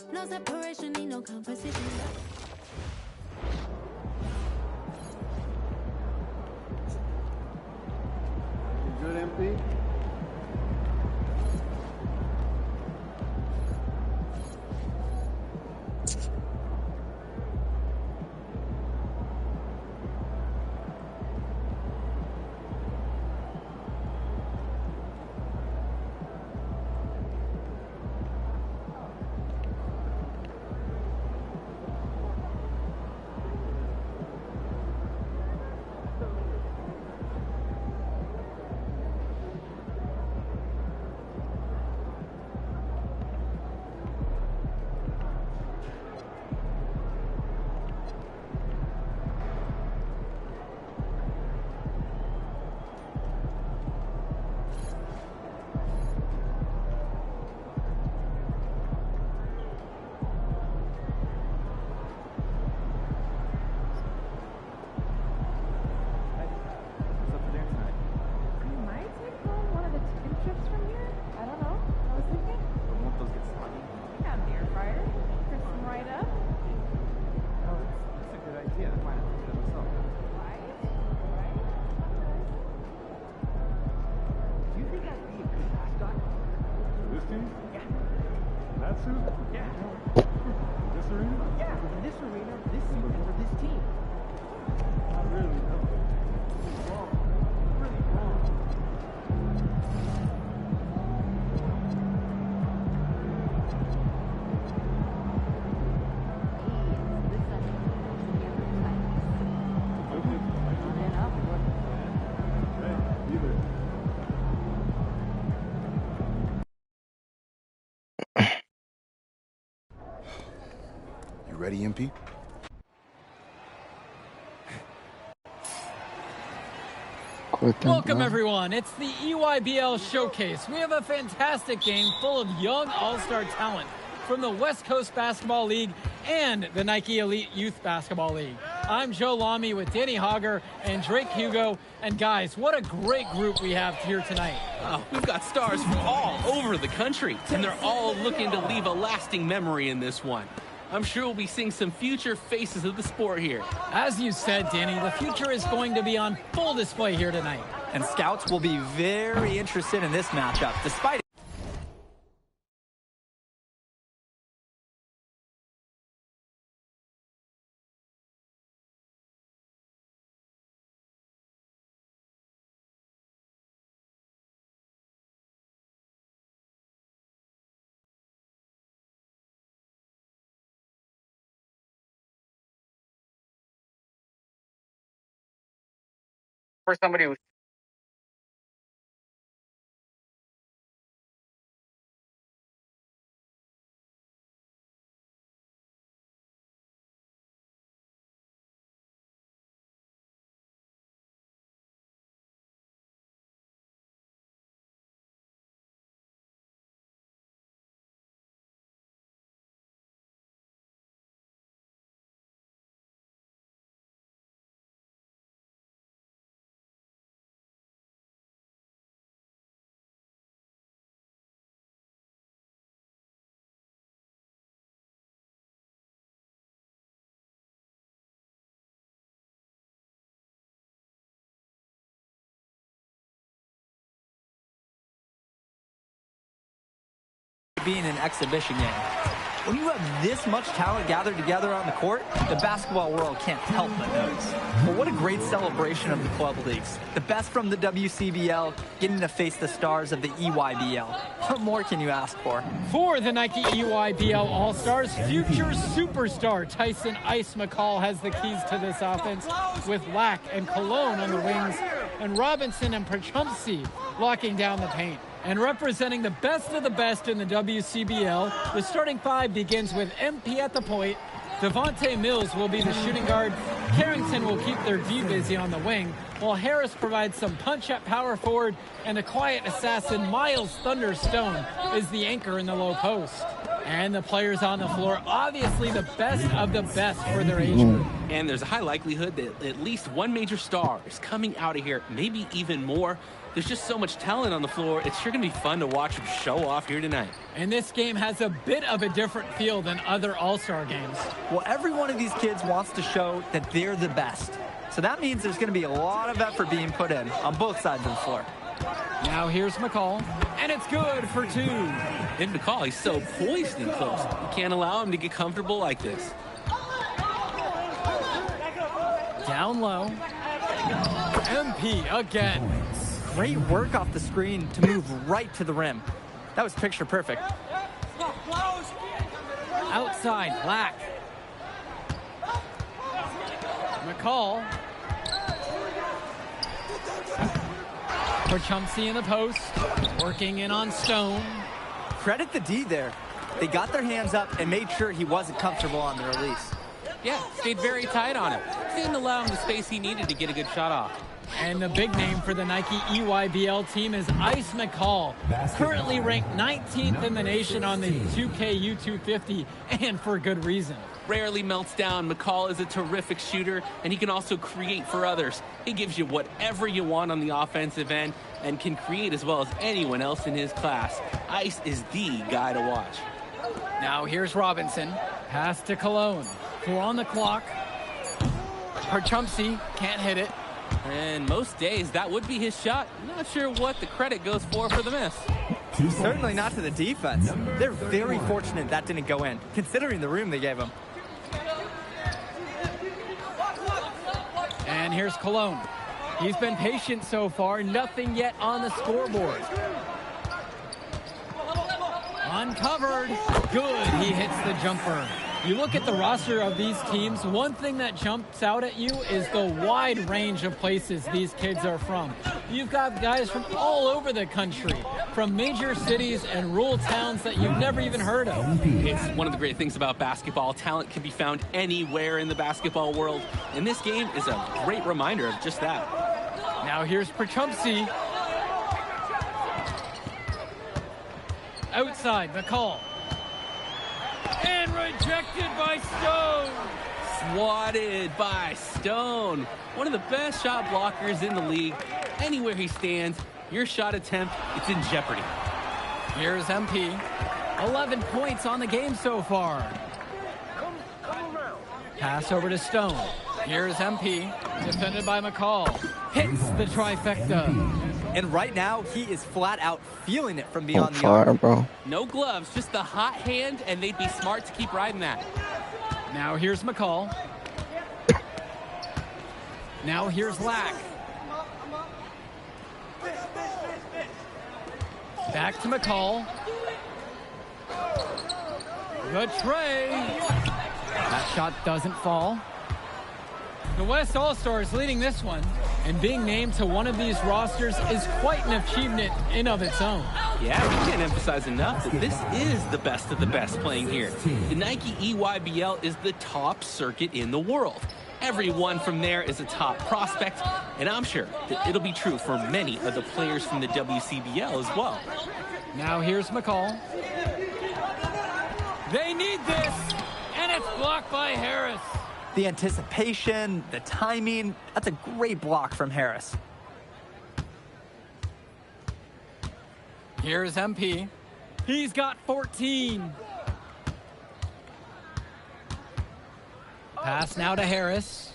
No separation, need no conversation. You good, MP? Ready, MP? Welcome, everyone. It's the EYBL Showcase. We have a fantastic game full of young all-star talent from the West Coast Basketball League and the Nike Elite Youth Basketball League. I'm Joe Lamy with Danny Hogger and Drake Hugo. And guys, what a great group we have here tonight. Oh, we've got stars from all over the country, and they're all looking to leave a lasting memory in this one. I'm sure we'll be seeing some future faces of the sport here. As you said, Danny, the future is going to be on full display here tonight. And scouts will be very interested in this matchup, despite for somebody who's being an exhibition game. When you have this much talent gathered together on the court, the basketball world can't help but notice. But what a great celebration of the club leagues. The best from the WCBL getting to face the stars of the EYBL. What more can you ask for? For the Nike EYBL All-Stars, future superstar Tyson Ice McCall has the keys to this offense, with Lack and Cologne on the wings, and Robinson and Prachumsky locking down the paint. And representing the best of the best in the WCBL, the starting five begins with MP at the point. Devontae Mills will be the shooting guard. Carrington will keep their D busy on the wing, while Harris provides some punch at power forward, and the quiet assassin Miles Thunderstone is the anchor in the low post. And the players on the floor, obviously the best of the best for their age group. And there's a high likelihood that at least one major star is coming out of here, maybe even more. There's just so much talent on the floor. It's sure going to be fun to watch them show off here tonight. And this game has a bit of a different feel than other All-Star games. Well, every one of these kids wants to show that they're the best. So that means there's going to be a lot of effort being put in on both sides of the floor. Now here's McCall, and it's good for 2. And McCall, he's so poised and close. You can't allow him to get comfortable like this. Down low. MP again. Great work off the screen to move right to the rim. That was picture perfect. Outside, Black. McCall. For Chumsey in the post. Working in on Stone. Credit the D there. They got their hands up and made sure he wasn't comfortable on the release. Yeah, stayed very tight on him. Didn't allow him the space he needed to get a good shot off. And the big name for the Nike EYBL team is Ice McCall, currently ranked 19th in the nation on the 2K U250, and for good reason. Rarely melts down. McCall is a terrific shooter, and he can also create for others. He gives you whatever you want on the offensive end and can create as well as anyone else in his class. Ice is the guy to watch. Now here's Robinson. Pass to Cologne. 4 on the clock. Chumsey can't hit it. And most days, that would be his shot. Not sure what the credit goes for the miss. Certainly not to the defense. They're very fortunate that didn't go in, considering the room they gave him. And here's Cologne. He's been patient so far. Nothing yet on the scoreboard. Uncovered. Good. He hits the jumper. You look at the roster of these teams, one thing that jumps out at you is the wide range of places these kids are from. You've got guys from all over the country, from major cities and rural towns that you've never even heard of. It's one of the great things about basketball. Talent can be found anywhere in the basketball world, and this game is a great reminder of just that. Now here's Chumsey. Outside, McCall. And rejected by Stone. Swatted by Stone. One of the best shot blockers in the league. Anywhere he stands, your shot attempt, it's in jeopardy. Here's MP. 11 points on the game so far. Pass over to Stone. Here's MP. Defended by McCall. Hits the trifecta. And right now, he is flat out feeling it from beyond the fire, arc. bro. No gloves, just the hot hand, and they'd be smart to keep riding that. Now here's McCall. Now here's Lack. Back to McCall. Good tray. That shot doesn't fall. The West All-Stars leading this one, and being named to one of these rosters is quite an achievement in of its own. Yeah, we can't emphasize enough that this is the best of the best playing here. The Nike EYBL is the top circuit in the world. Everyone from there is a top prospect, and I'm sure that it'll be true for many of the players from the WCBL as well. Now here's McCall. They need this, and it's blocked by Harris. The anticipation, the timing, that's a great block from Harris. Here's MP. He's got 14. Pass now to Harris.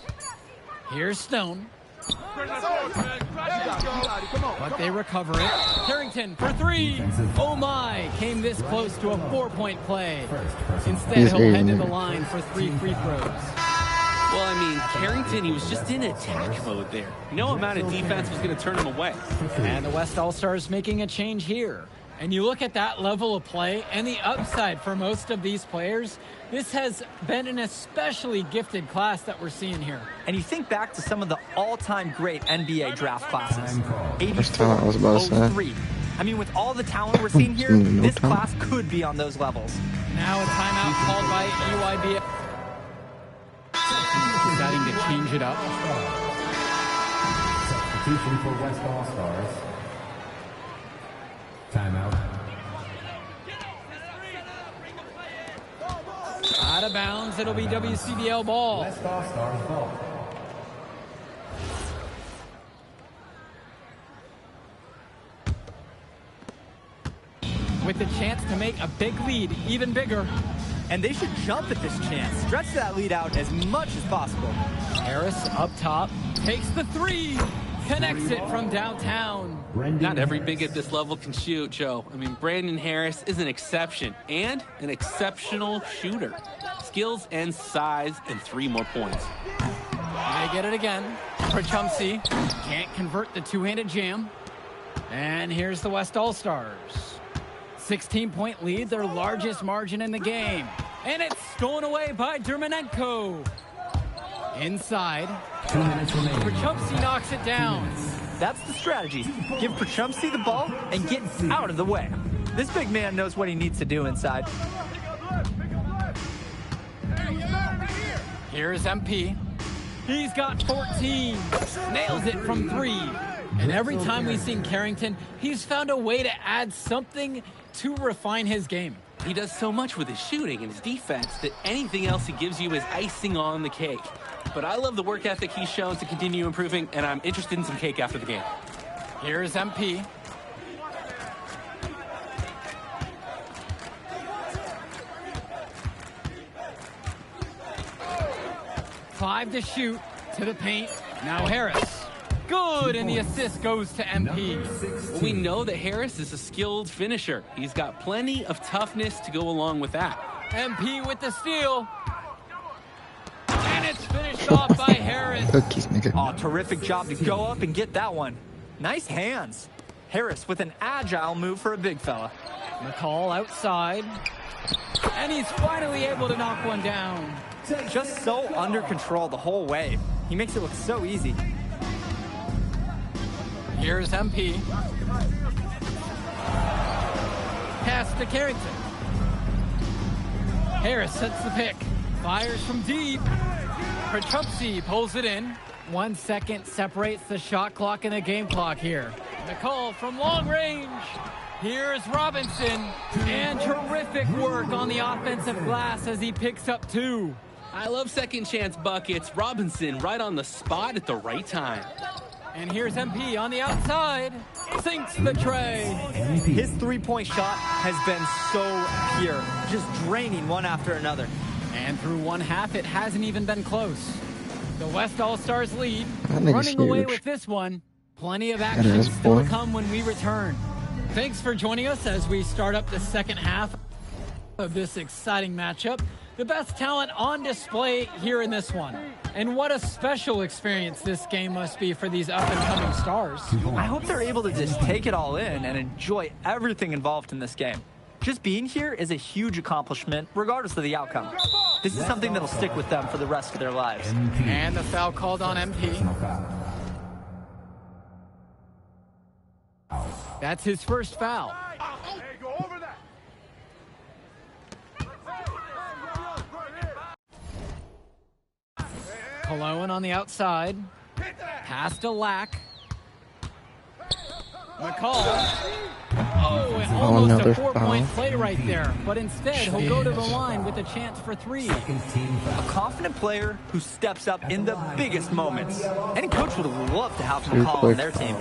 Here's Stone. But they recover it. Carrington for 3. Oh my, came this close to a 4-point play. Instead, he'll head to the line for 3 free throws. Well, I mean, Carrington, he was just in attack mode there. No amount of defense was going to turn him away. And the West All-Stars making a change here. And you look at that level of play and the upside for most of these players, this has been an especially gifted class that we're seeing here. And you think back to some of the all-time great NBA draft classes. 84, I was about to say. 03. I mean, with all the talent we're seeing here, this class could be on those levels. Now a timeout called by EYBL. Deciding to change it up. Substitution for West All-Stars. Timeout. Out Out of bounds, it'll be WCBL ball. West All-Stars ball. With the chance to make a big lead even bigger. And they should jump at this chance. Stretch that lead out as much as possible. Harris up top, takes the three, connects it from downtown. Not every big at this level can shoot, Joe. I mean, Brandon Harris is an exception and an exceptional shooter. Skills and size and 3 more points. They get it again. Prachumsey can't convert the two-handed jam. And here's the West All-Stars. 16-point lead, their largest margin in the game. And it's stolen away by Dermanenko. Inside. 2 minutes remaining. Prachumsey knocks it down. That's the strategy. Give Prachumsey the ball and get out of the way. This big man knows what he needs to do inside. Here's MP. He's got 14. Nails it from 3. And every time we've seen Carrington, he's found a way to add something to refine his game. He does so much with his shooting and his defense that anything else he gives you is icing on the cake. But I love the work ethic he's shown to continue improving, and I'm interested in some cake after the game. Here's MP. Five to shoot, to the paint. Now Harris. Good, and the assist goes to MP. Well, we know that Harris is a skilled finisher. He's got plenty of toughness to go along with that. MP with the steal. And it's finished off by Harris. Cookies, nigga. Oh, terrific job to go up and get that one. Nice hands. Harris with an agile move for a big fella. McCall outside. And he's finally able to knock one down. Just so under control the whole way. He makes it look so easy. Here's MP. Pass to Carrington. Harris sets the pick. Fires from deep. Prachumsey pulls it in. 1 second separates the shot clock and the game clock here. McCall from long range. Here's Robinson. And terrific work on the offensive glass as he picks up 2. I love second chance buckets. Robinson right on the spot at the right time. And here's MP on the outside. Sinks the tray. His three-point shot has been so pure. Just draining one after another. And through one half, it hasn't even been close. The West All-Stars lead. That nigga's Running away huge. with this one. Plenty of That action is, still to boy. come when we return. Thanks for joining us as we start up the second half of this exciting matchup. The best talent on display here in this one. And what a special experience this game must be for these up-and-coming stars. I hope they're able to just take it all in and enjoy everything involved in this game. Just being here is a huge accomplishment, regardless of the outcome. This is something that'll stick with them for the rest of their lives. And the foul called on MP. That's his first foul. Cologne on the outside. Pass to Lack. McCall. Oh, and almost another a 4-point foul. play right there. But instead, he'll go to the line with a chance for 3. A confident player who steps up in the biggest moments. Any coach would love to have McCall on their team.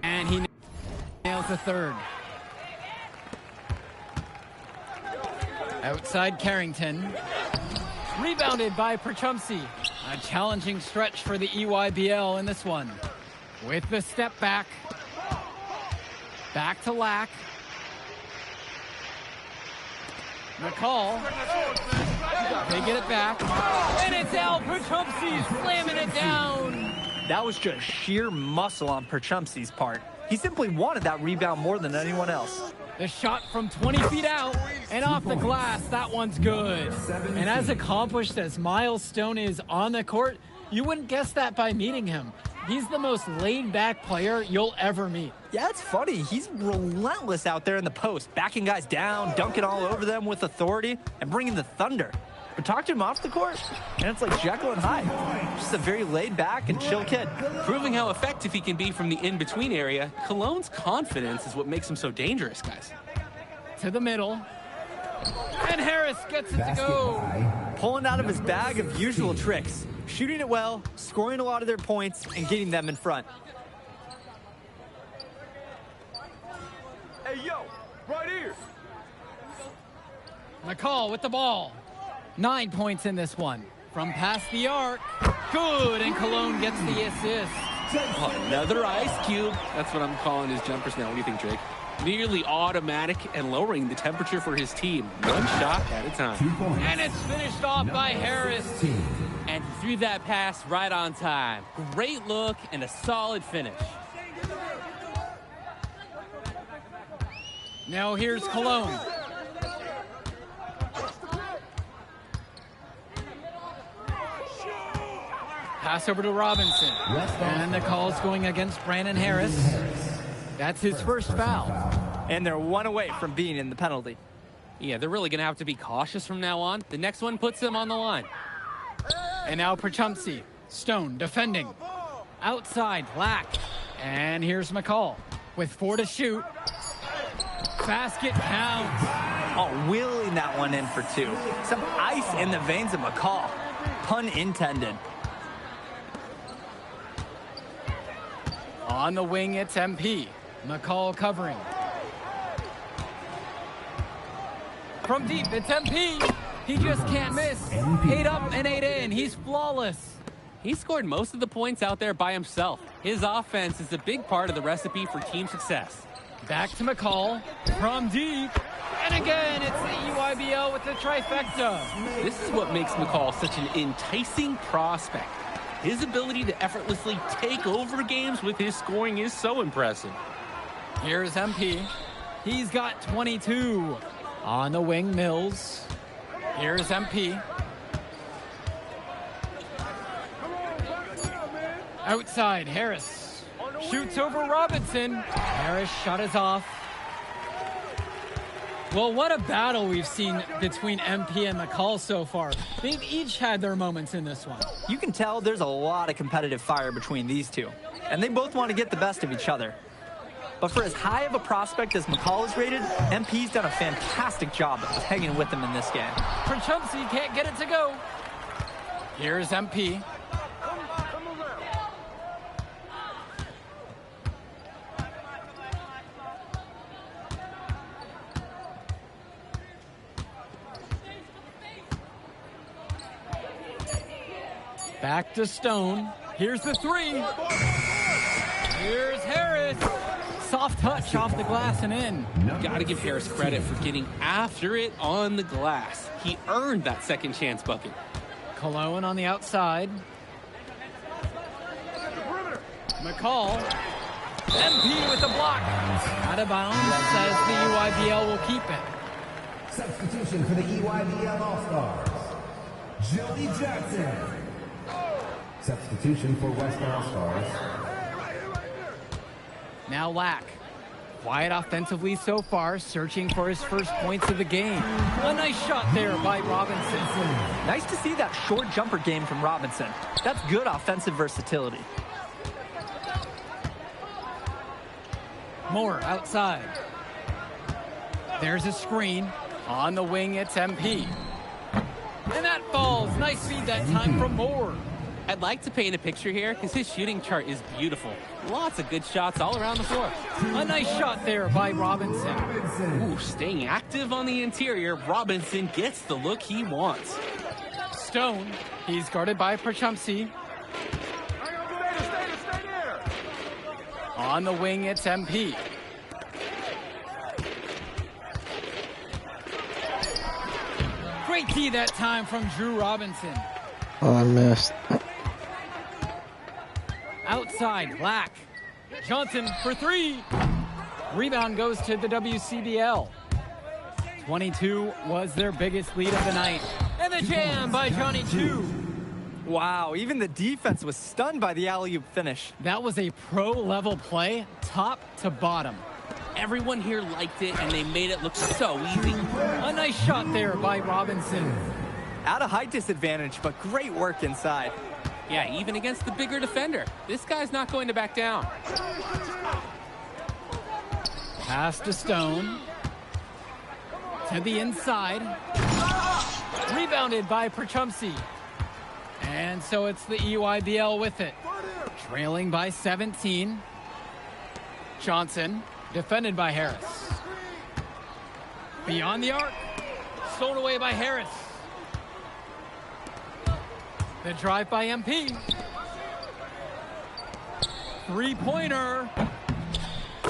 And he nails the third. Outside Carrington. Rebounded by Prachumsey. A challenging stretch for the EYBL in this one. With the step back. Back to Lack. McCall. They get it back. And it's Al Prachumsey slamming it down. That was just sheer muscle on Prachumsey's part. He simply wanted that rebound more than anyone else. The shot from 20 feet out and off the glass, that one's good. And as accomplished as Miles Stone is on the court, you wouldn't guess that by meeting him. He's the most laid-back player you'll ever meet. Yeah, it's funny. He's relentless out there in the post, backing guys down, dunking all over them with authority, and bringing the thunder. But talk to him off the court, and it's like Jekyll and Hyde. Just a very laid-back and chill kid. Proving how effective he can be from the in-between area, Cologne's confidence is what makes him so dangerous, guys. to the middle. And Harris gets it to go. Pulling out of his bag of usual tricks. Shooting it well, scoring a lot of their points, and getting them in front. Hey, yo, right here. McCall with the ball. 9 points in this one. From past the arc. Good, and Cologne gets the assist. Oh, another ice cube. That's what I'm calling his jumpers now. What do you think, Drake? Nearly automatic and lowering the temperature for his team. One shot at a time. And it's finished off by Harris. And he threw that pass right on time. Great look and a solid finish. Now here's Cologne. Pass over to Robinson. And the call's going against Brandon Harris. That's his first foul. And they're one away from being in the penalty. Yeah, they're really going to have to be cautious from now on. The next one puts them on the line. And now Perchumsey. Stone defending. Outside, Lack. And here's McCall with 4 to shoot. Basket counts. Oh, wheeling that one in for 2. Some ice in the veins of McCall. Pun intended. On the wing, it's MP. McCall covering. From deep, it's MP. He just can't miss. 8 up and 8 in. He's flawless. He scored most of the points out there by himself. His offense is a big part of the recipe for team success. Back to McCall. From deep. And again, it's the EYBL with the trifecta. This is what makes McCall such an enticing prospect. His ability to effortlessly take over games with his scoring is so impressive. Here's MP. He's got 22. On the wing, Mills. Here's MP. Outside, Harris. Shoots over Robinson. Harris' shot is off. Well, what a battle we've seen between MP and McCall so far. They've each had their moments in this one. You can tell there's a lot of competitive fire between these two. And they both want to get the best of each other. But for as high of a prospect as McCall is rated, MP's done a fantastic job of hanging with him in this game. Perchumsey can't get it to go. Here's MP. Back to Stone. Here's the 3. Here's Harris. Soft touch off the glass and in. Got to give Harris credit for getting after it on the glass. He earned that second chance bucket. Cologne on the outside. McCall. MP with the block. Out of bounds, says the EYBL will keep it. Substitution for the EYBL All-Stars, Joey Jackson. Substitution for West All-Stars. Now Lack. Quiet offensively so far, searching for his first points of the game. A nice shot there by Robinson. Nice to see that short jumper game from Robinson. That's good offensive versatility. Moore outside. There's a screen. On the wing, it's MP. And that falls. Nice feed that time from Moore. I'd like to paint a picture here because his shooting chart is beautiful. Lots of good shots all around the floor. A nice shot there by Robinson. Ooh, staying active on the interior, Robinson gets the look he wants. Stone. He's guarded by Perchumsey. On the wing, it's MP. Great key that time from Drew Robinson. Oh, I missed. Outside, Lack. Johnson for 3. Rebound goes to the WCBL. 22 was their biggest lead of the night. And the jam by Johnny Chu. Wow, even the defense was stunned by the alley-oop finish. That was a pro-level play, top to bottom. Everyone here liked it, and they made it look so easy. A nice shot there by Robinson. At a height disadvantage, but great work inside. Yeah, even against the bigger defender. This guy's not going to back down. Pass to Stone. To the inside. Rebounded by Perchumsey. And so it's the EYBL with it. Trailing by 17. Johnson, defended by Harris. Beyond the arc. Stolen away by Harris. The drive by MP. Three-pointer.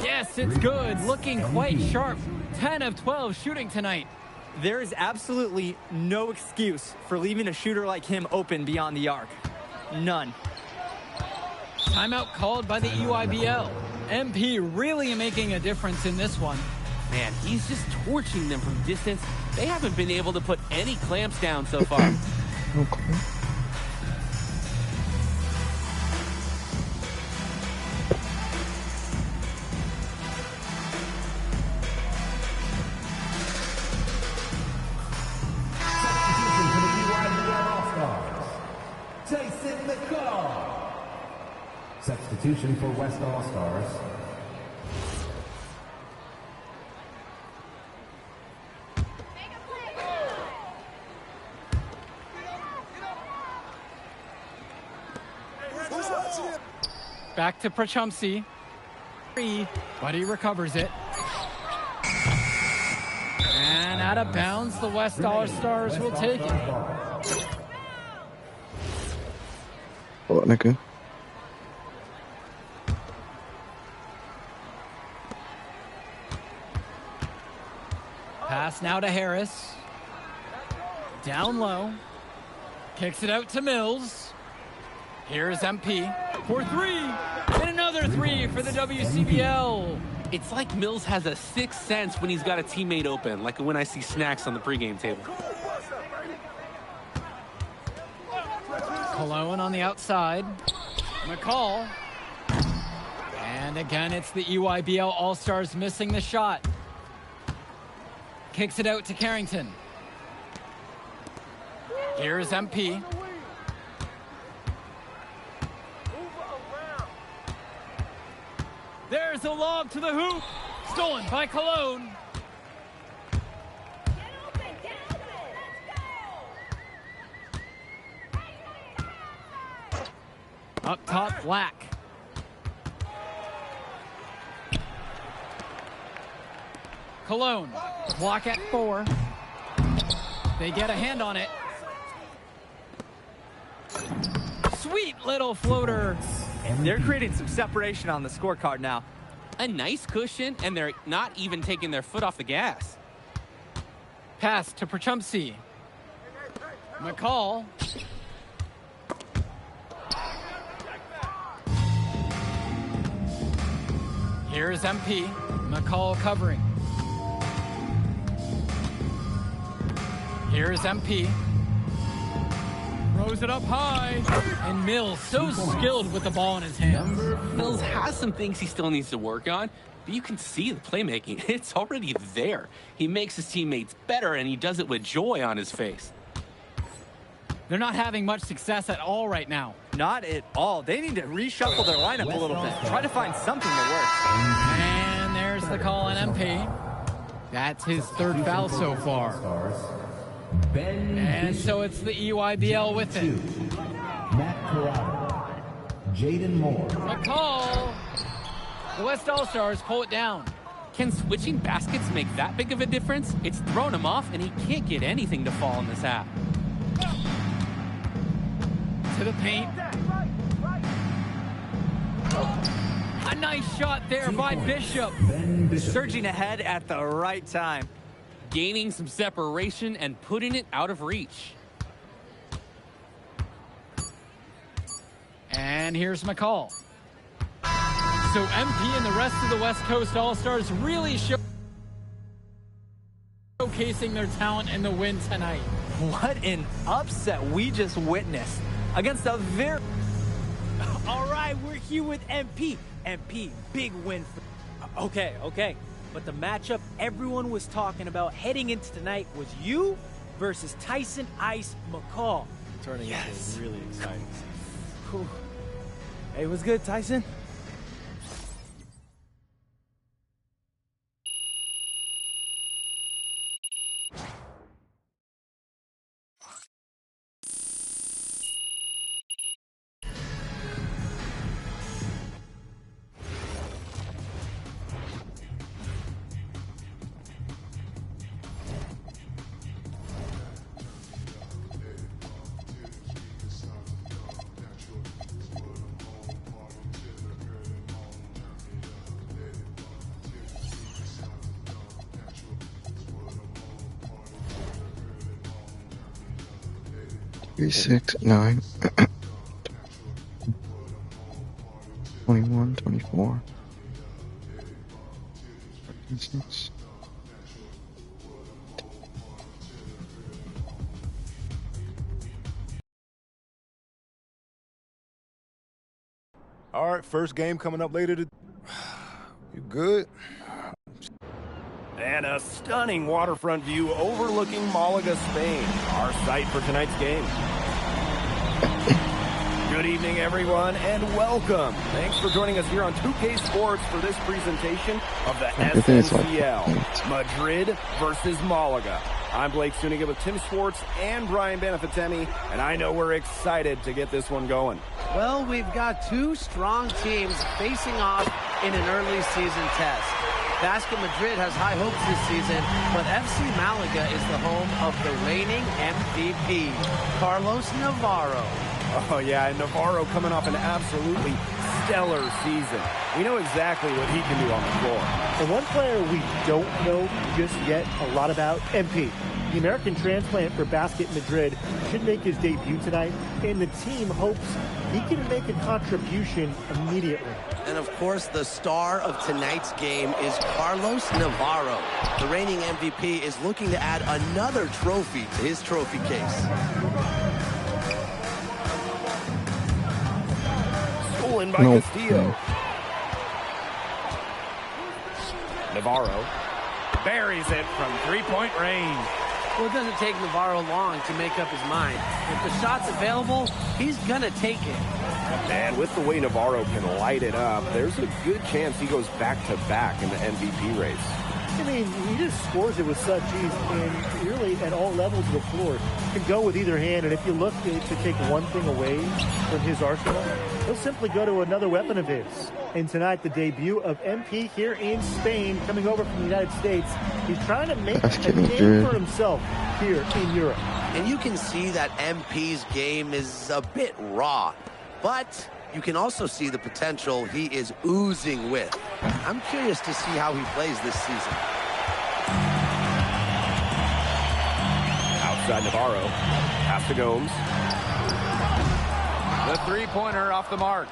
Yes, it's good. Looking quite sharp. 10 of 12 shooting tonight. There is absolutely no excuse for leaving a shooter like him open beyond the arc. None. Timeout called by the EYBL. MP really making a difference in this one. Man, he's just torching them from distance. They haven't been able to put any clamps down so far. Tyson McCall. Substitution for West All-Stars. Back to Perchumsey. But he recovers it. And out of bounds, the West All-Stars will take it. Nigga. Pass now to Harris. Down low. Kicks it out to Mills. Here's MP for three. And another three for the WCBL. It's like Mills has a sixth sense when he's got a teammate open, like when I see snacks on the pregame table. Cologne on the outside. McCall. And again, it's the EYBL All-Stars missing the shot. Kicks it out to Carrington. Here's MP. There's a lob to the hoop. Stolen by Cologne. Up top, Black. Cologne, block at 4. They get a hand on it. Sweet little floater. They're creating some separation on the scorecard now. A nice cushion, and they're not even taking their foot off the gas. Pass to Perchumsey. McCall. Here's MP. McCall covering. Here's MP. Throws it up high. And Mills, so skilled with the ball in his hands. Mills has some things he still needs to work on, but you can see the playmaking. It's already there. He makes his teammates better, and he does it with joy on his face. They're not having much success at all right now. Not at all. They need to reshuffle their lineup a little bit. Try to find something that works. And there's the call on MP. That's his third foul so far. And so it's the EYBL with it. Matt Corrado. Jaden Moore. McCall. The West All-Stars pull it down. Can switching baskets make that big of a difference? It's thrown him off, and he can't get anything to fall in this half. To the paint. A nice shot there by Bishop. Surging ahead at the right time. Gaining some separation and putting it out of reach. And here's McCall. So MP and the rest of the West Coast All-Stars really showcasing their talent in the win tonight. What an upset we just witnessed against a very... All right, we're here with MP. MP, big win. Okay. But the matchup everyone was talking about heading into tonight was you versus Tyson Ice McCall. Turning into a really exciting season. Hey, what's good, Tyson? 3, 6, 9, 21, 24, 36. All right, first game coming up later today. You good? And a stunning waterfront view overlooking Malaga, Spain, our site for tonight's game. Good evening, everyone, and welcome. Thanks for joining us here on 2K Sports for this presentation of the SNCL, Madrid versus Malaga. I'm Blake Suniga with Tim Schwartz and Brian Benefitemi, and I know we're excited to get this one going. Well, we've got two strong teams facing off in an early season test. Basket Madrid has high hopes this season, but FC Malaga is the home of the reigning MVP, Carlos Navarro. Oh, yeah, and Navarro coming off an absolutely stellar season. We know exactly what he can do on the floor. And one player we don't know just yet a lot about, MP. The American transplant for Basket Madrid should make his debut tonight, and the team hopes he can make a contribution immediately. And of course, the star of tonight's game is Carlos Navarro. The reigning MVP is looking to add another trophy to his trophy case. Stolen by Castillo. Navarro buries it from three-point range. Well, it doesn't take Navarro long to make up his mind. If the shot's available, he's gonna take it. And with the way Navarro can light it up, there's a good chance he goes back-to-back in the MVP race. I mean, he just scores it with such ease, and really at all levels of the floor. Can go with either hand, and if you look to take one thing away from his arsenal, he'll simply go to another weapon of his. And tonight, the debut of MP here in Spain, coming over from the United States. He's trying to make a name for himself here in Europe. And you can see that MP's game is a bit raw, but you can also see the potential he is oozing with. I'm curious to see how he plays this season. Outside Navarro, pass to Gomes. The three-pointer off the mark.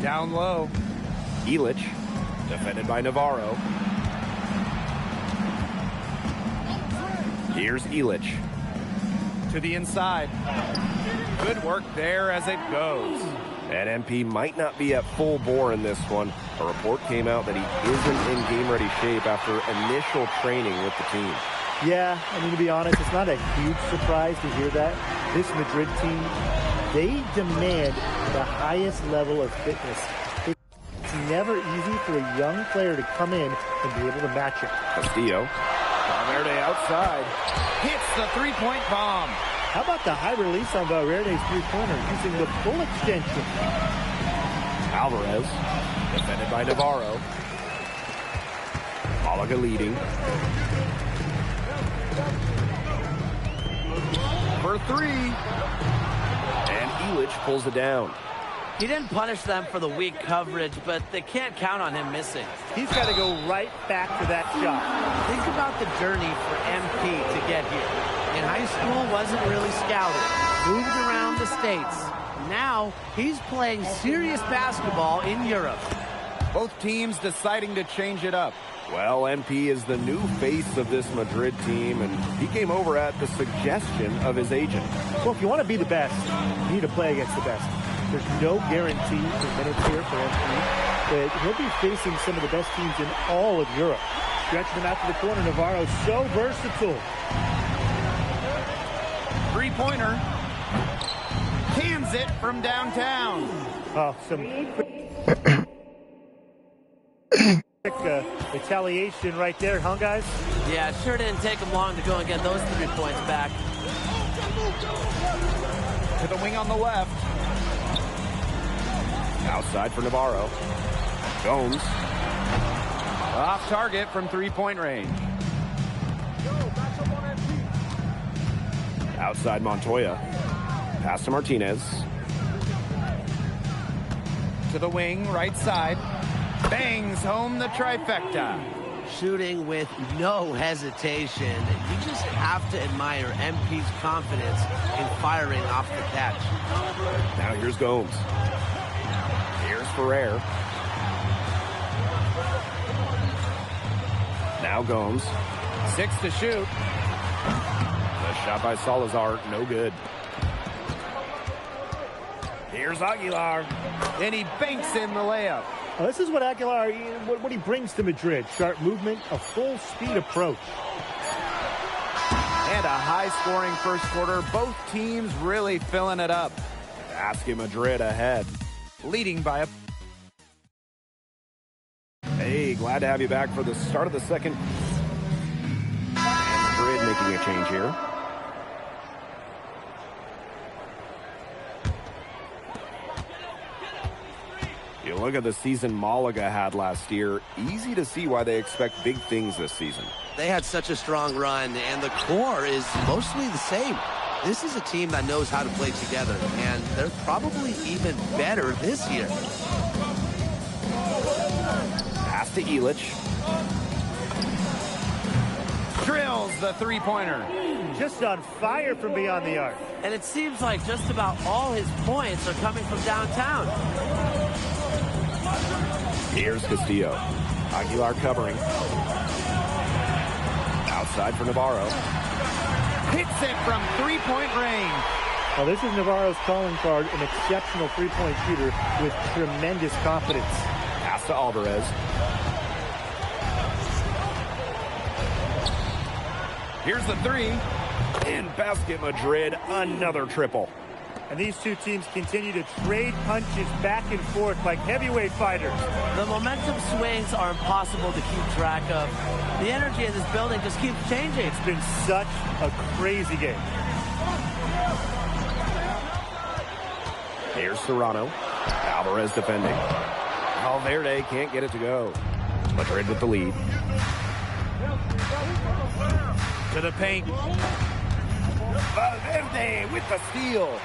Down low. Illich, defended by Navarro. Here's Illich. To the inside. Good work there as it goes. And MP might not be at full bore in this one. A report came out that he isn't in game-ready shape after initial training with the team. Yeah, I mean, to be honest, it's not a huge surprise to hear that. This Madrid team, they demand the highest level of fitness. It's never easy for a young player to come in and be able to match it. Castillo. Valverde outside. Hits the three-point bomb. How about the high release on Valverde's three-pointer using the full extension? Alvarez, defended by Navarro. Malaga leading. For three. And Illich pulls it down. He didn't punish them for the weak coverage, but they can't count on him missing. He's got to go right back to that shot. Think about the journey for MP to get here. In high school, wasn't really scouted. Moved around the States. Now, he's playing serious basketball in Europe. Both teams deciding to change it up. Well, MP is the new face of this Madrid team, and he came over at the suggestion of his agent. Well, if you want to be the best, you need to play against the best. There's no guarantee for minutes here for MP, but he'll be facing some of the best teams in all of Europe. Stretching them out to the corner. Navarro, so versatile. Three-pointer. Cans it from downtown. Oh, some quick retaliation right there, huh, guys? Yeah, it sure didn't take him long to go and get those 3 points back. To the wing on the left. Outside for Navarro. Gomes. Off target from three-point range. Outside Montoya. Pass to Martinez. To the wing, right side. Bangs home the trifecta. shooting with no hesitation. You just have to admire MP's confidence in firing off the catch. Now here's Gomes. Here's Ferrer. Now Gomes. 6 to shoot. The shot by Salazar, no good. Here's Aguilar. And he banks in the layup. Well, this is what Aguilar, what he brings to Madrid. Sharp movement, a full-speed approach. And a high-scoring first quarter. Both teams really filling it up. Basket Madrid ahead. Leading by a... Hey, glad to have you back for the start of the second. And Madrid making a change here. You look at the season Malaga had last year, easy to see why they expect big things this season. They had such a strong run, and the core is mostly the same. This is a team that knows how to play together, and they're probably even better this year. Pass to Illich. Drills the three-pointer. Just on fire from beyond the arc. And it seems like just about all his points are coming from downtown. Here's Castillo. Aguilar covering. Outside for Navarro. Hits it from three-point range. Well, this is Navarro's calling card, an exceptional three-point shooter with tremendous confidence. Pass to Alvarez. Here's the three. In basket Madrid, another triple. And these two teams continue to trade punches back and forth like heavyweight fighters. The momentum swings are impossible to keep track of. The energy in this building just keeps changing. It's been such a crazy game. Here's Serrano. Alvarez defending. Valverde can't get it to go. Madrid with the lead. To the paint. Valverde with the steal.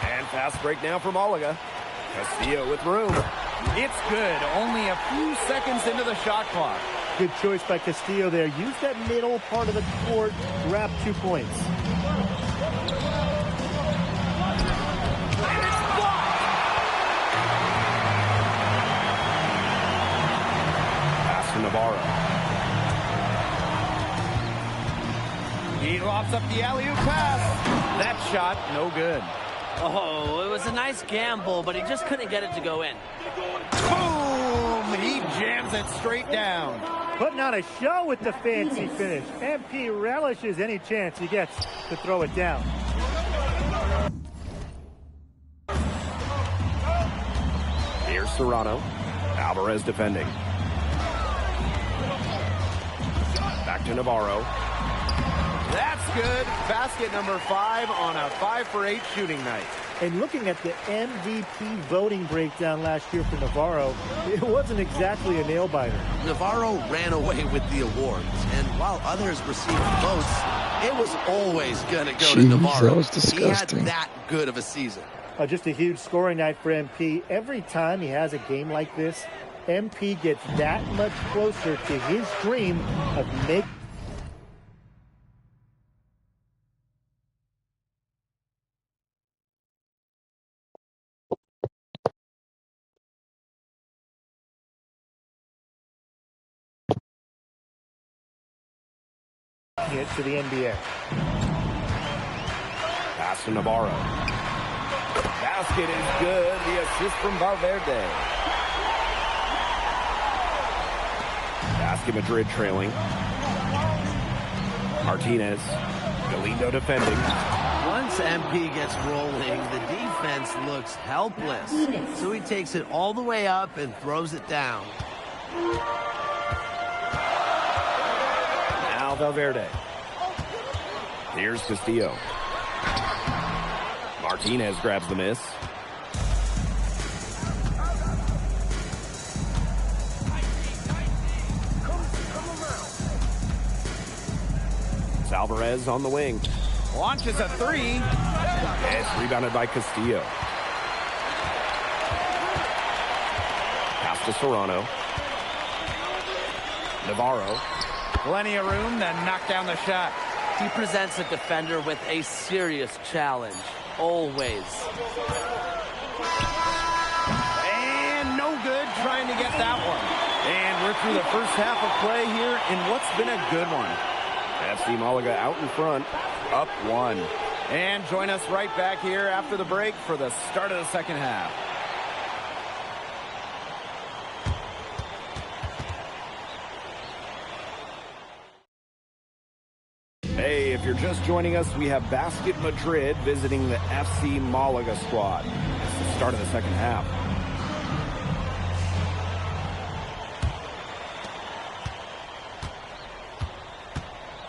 And fast break now for Malaga. Castillo with room. It's good. Only a few seconds into the shot clock. Good choice by Castillo there. Use that middle part of the court. Grab 2 points. And it's blocked. Pass to Navarro. He lobs up the alley-oop pass. That shot, no good. Oh, it was a nice gamble, but he just couldn't get it to go in. Boom! He jams it straight down. Putting on a show with the fancy finish. MP relishes any chance he gets to throw it down. Here's Serrano. Alvarez defending. Back to Navarro. That's good. Basket number 5 on a 5-for-8 shooting night. And looking at the MVP voting breakdown last year for Navarro, it wasn't exactly a nail-biter. Navarro ran away with the awards, and while others received votes, it was always going to go to Navarro. That was disgusting. He had that good of a season. Just a huge scoring night for MP. Every time he has a game like this, MP gets that much closer to his dream of making it to the NBA. Pass to Navarro. Basket is good. The assist from Valverde. Basket Madrid trailing. Martinez. Galindo defending. Once MP gets rolling, the defense looks helpless. So he takes it all the way up and throws it down. Now Valverde. Here's Castillo. Martinez grabs the miss. Alvarez on the wing. Launches a three. It's rebounded by Castillo. Pass to Serrano. Navarro. Plenty of room, then knock down the shot. He presents a defender with a serious challenge, always. And no good trying to get that one. And we're through the first half of play here in what's been a good one. FC Malaga out in front, up 1. And join us right back here after the break for the start of the second half. Hey, if you're just joining us, we have Basket Madrid visiting the FC Malaga squad. It's the start of the second half.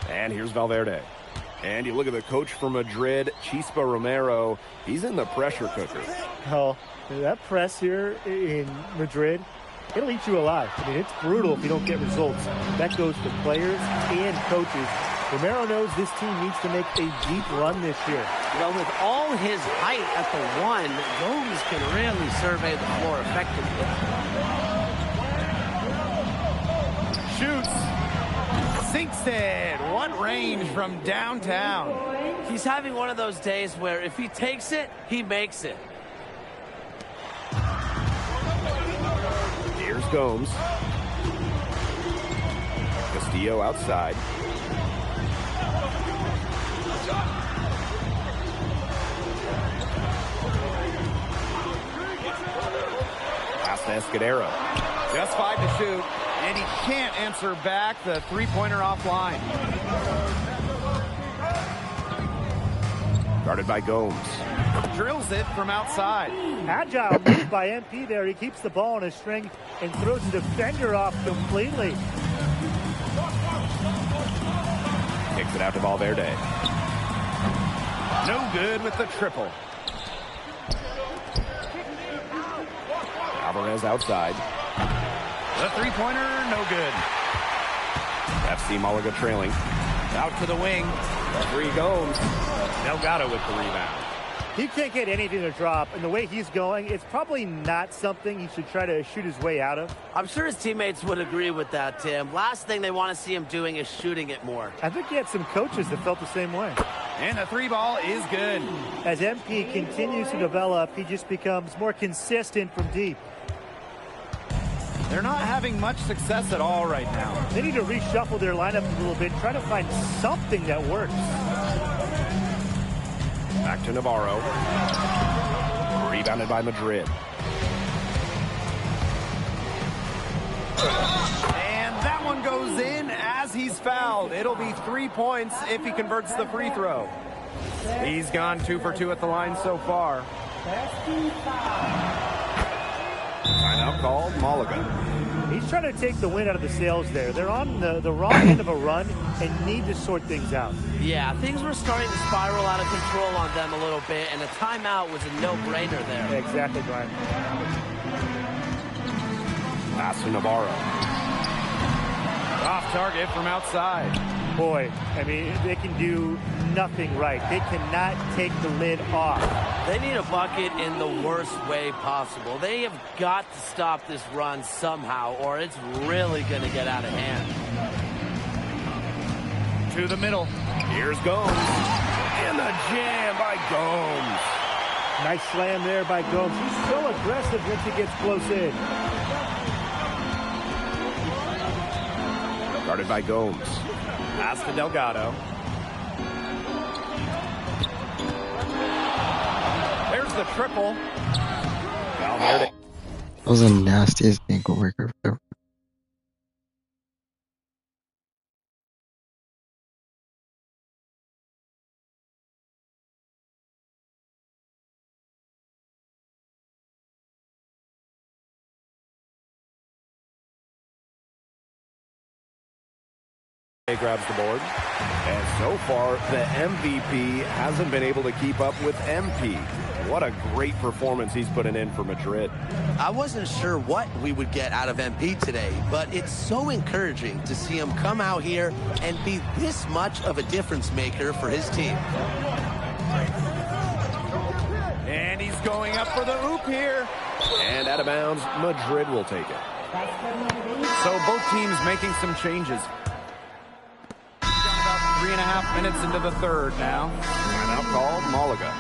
And here's Valverde. And you look at the coach for Madrid, Chispa Romero. He's in the pressure cooker. Oh, that press here in Madrid, it'll eat you alive. I mean, it's brutal if you don't get results. That goes to players and coaches. Romero knows this team needs to make a deep run this year. Well, with all his height at the 1, Gomes can really survey the floor effectively. Shoots. Sinks it. What range from downtown. He's having one of those days where if he takes it, he makes it. Here's Gomes. Castillo outside. Pass to Escudero. Just 5 to shoot. And he can't answer back the three-pointer offline. Guarded by Gomes. Drills it from outside. Agile move by MP there. He keeps the ball on a string and throws the defender off completely. Kicks it out to Valverde. No good with the triple. Alvarez outside. The three-pointer, no good. FC Malaga trailing. Out to the wing. Three Gomes. Delgado with the rebound. He can't get anything to drop, and the way he's going, it's probably not something he should try to shoot his way out of. I'm sure his teammates would agree with that, Tim. Last thing they want to see him doing is shooting it more. I think he had some coaches that felt the same way. And the three ball is good. As MP continues to develop, he just becomes more consistent from deep. They're not having much success at all right now. They need to reshuffle their lineup a little bit, try to find something that works. Back to Navarro. Rebounded by Madrid. And that one goes in as he's fouled. It'll be 3 points if he converts the free throw. He's gone 2 for 2 at the line so far. Timeout called, Malaga. He's trying to take the wind out of the sails there. They're on the wrong end of a run and need to sort things out. Yeah, things were starting to spiral out of control on them a little bit, and a timeout was a no-brainer there. Exactly, Brian. Pass to Navarro. Off target from outside. Boy, I mean, they can do nothing right. They cannot take the lid off. They need a bucket in the worst way possible. They have got to stop this run somehow, or it's really going to get out of hand. To the middle. Here's Gomes. And the jam by Gomes. Nice slam there by Gomes. He's so aggressive once he gets close in. Guarded by Gomes. Pass to Delgado. There's the triple. Valverde. That was the nastiest ankle breaker ever. Grabs the board. And so far, the MVP hasn't been able to keep up with MP. What a great performance he's putting in for Madrid. I wasn't sure what we would get out of MP today, but it's so encouraging to see him come out here and be this much of a difference maker for his team. And he's going up for the oop here. And out of bounds, Madrid will take it. So both teams making some changes. About 3.5 minutes into the third now. Timeout called, Malaga.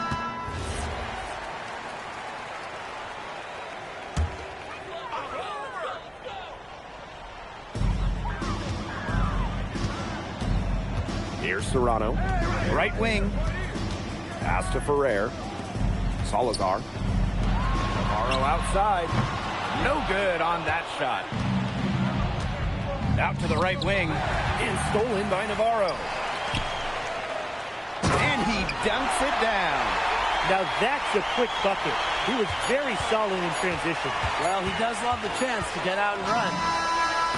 Here's Serrano. Right wing. Pass to Ferrer. Salazar. Navarro outside. No good on that shot. Out to the right wing. And stolen by Navarro. And he dunks it down. Now that's a quick bucket. He was very solid in transition. Well, he does love the chance to get out and run.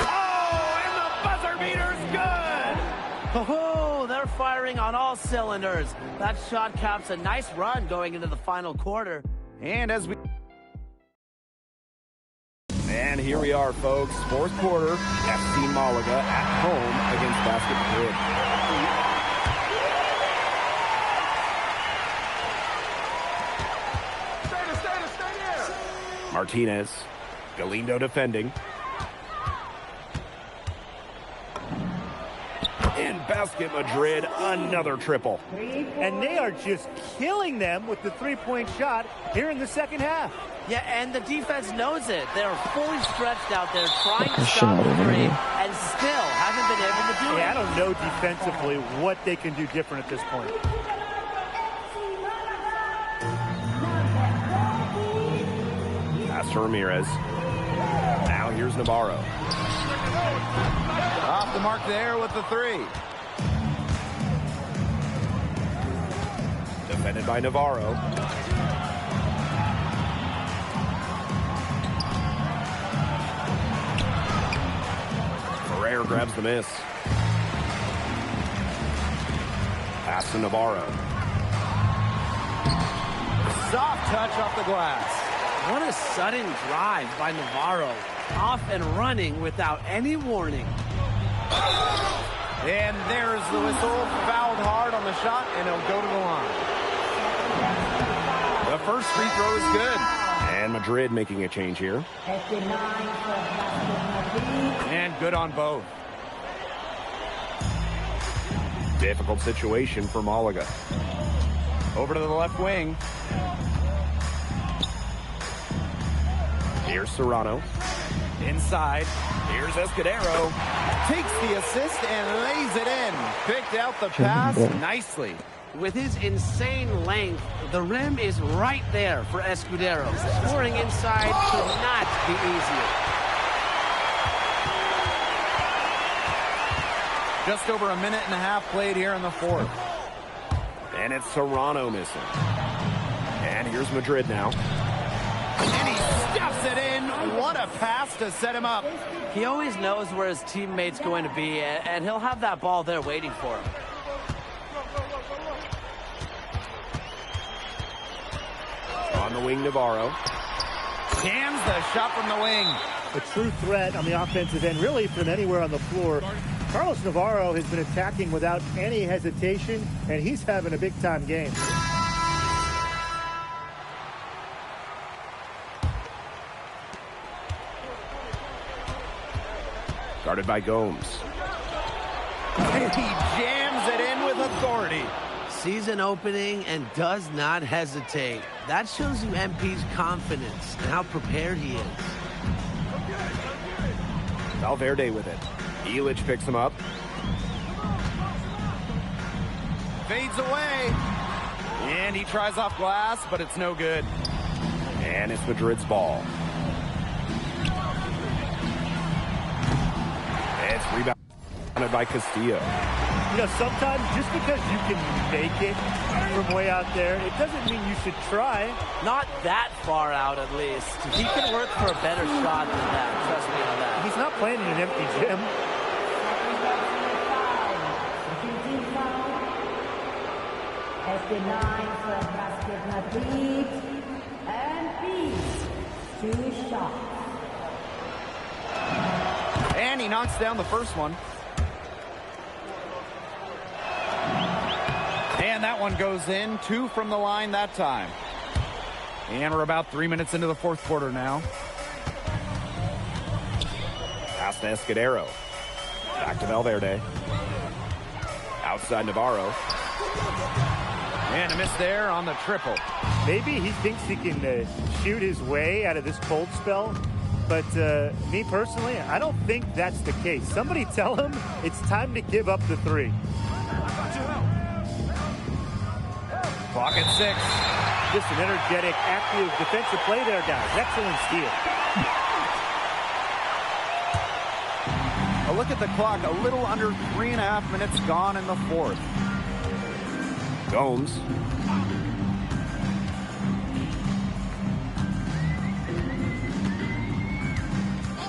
Oh, and the buzzer beater's good. Oh, they're firing on all cylinders. That shot caps a nice run going into the final quarter. And here we are, folks. Fourth quarter, FC Malaga at home against Basket Madrid. Martinez, Galindo defending. And Basket Madrid, another triple. And they are just killing them with the three-point shot here in the second half. Yeah, and the defense knows it. They're fully stretched out there trying to stop the three and still haven't been able to do it. I don't know defensively what they can do different at this point. Pass to Ramirez. Now here's Navarro. Off the mark there with the three. Defended by Navarro. Ferrer grabs the miss. Pass to Navarro. Soft touch off the glass. What a sudden drive by Navarro. Off and running without any warning. And there's the whistle. Fouled hard on the shot, and it'll go to the line. The first free throw is good. And Madrid making a change here. And good on both. Difficult situation for Malaga. Over to the left wing. Here's Serrano. Inside. Here's Escudero. Takes the assist and lays it in. Picked out the pass nicely. With his insane length, the rim is right there for Escudero. Scoring inside could not be easier. Just over a minute and a half played here in the fourth. And it's Serrano missing. And here's Madrid now. And he stuffs it in. What a pass to set him up. He always knows where his teammate's going to be, and he'll have that ball there waiting for him. On the wing, Navarro. Jams the shot from the wing. A true threat on the offensive end, really from anywhere on the floor. Carlos Navarro has been attacking without any hesitation, and he's having a big-time game. Guarded by Gomes. And he jams it in with authority. Season opening and does not hesitate. That shows you MP's confidence and how prepared he is. Valverde with it. Illich picks him up. Fades away. And he tries off glass, but it's no good. And it's Madrid's ball. It's rebounded by Castillo. You know, sometimes just because you can make it from way out there, it doesn't mean you should try. Not that far out, at least. He can work for a better shot than that. Trust me on that. He's not playing in an empty gym. And he knocks down the first one. And that one goes in. 2 from the line that time. And we're about 3 minutes into the fourth quarter now. Pass to Escudero. Back to Valverde. Outside Navarro. And a miss there on the triple. Maybe he thinks he can shoot his way out of this cold spell. But me personally, I don't think that's the case. Somebody tell him it's time to give up the three. Clock at 6. Just an energetic, active defensive play there, guys. Excellent steal. A look at the clock. A little under 3.5 minutes gone in the fourth. Gomes.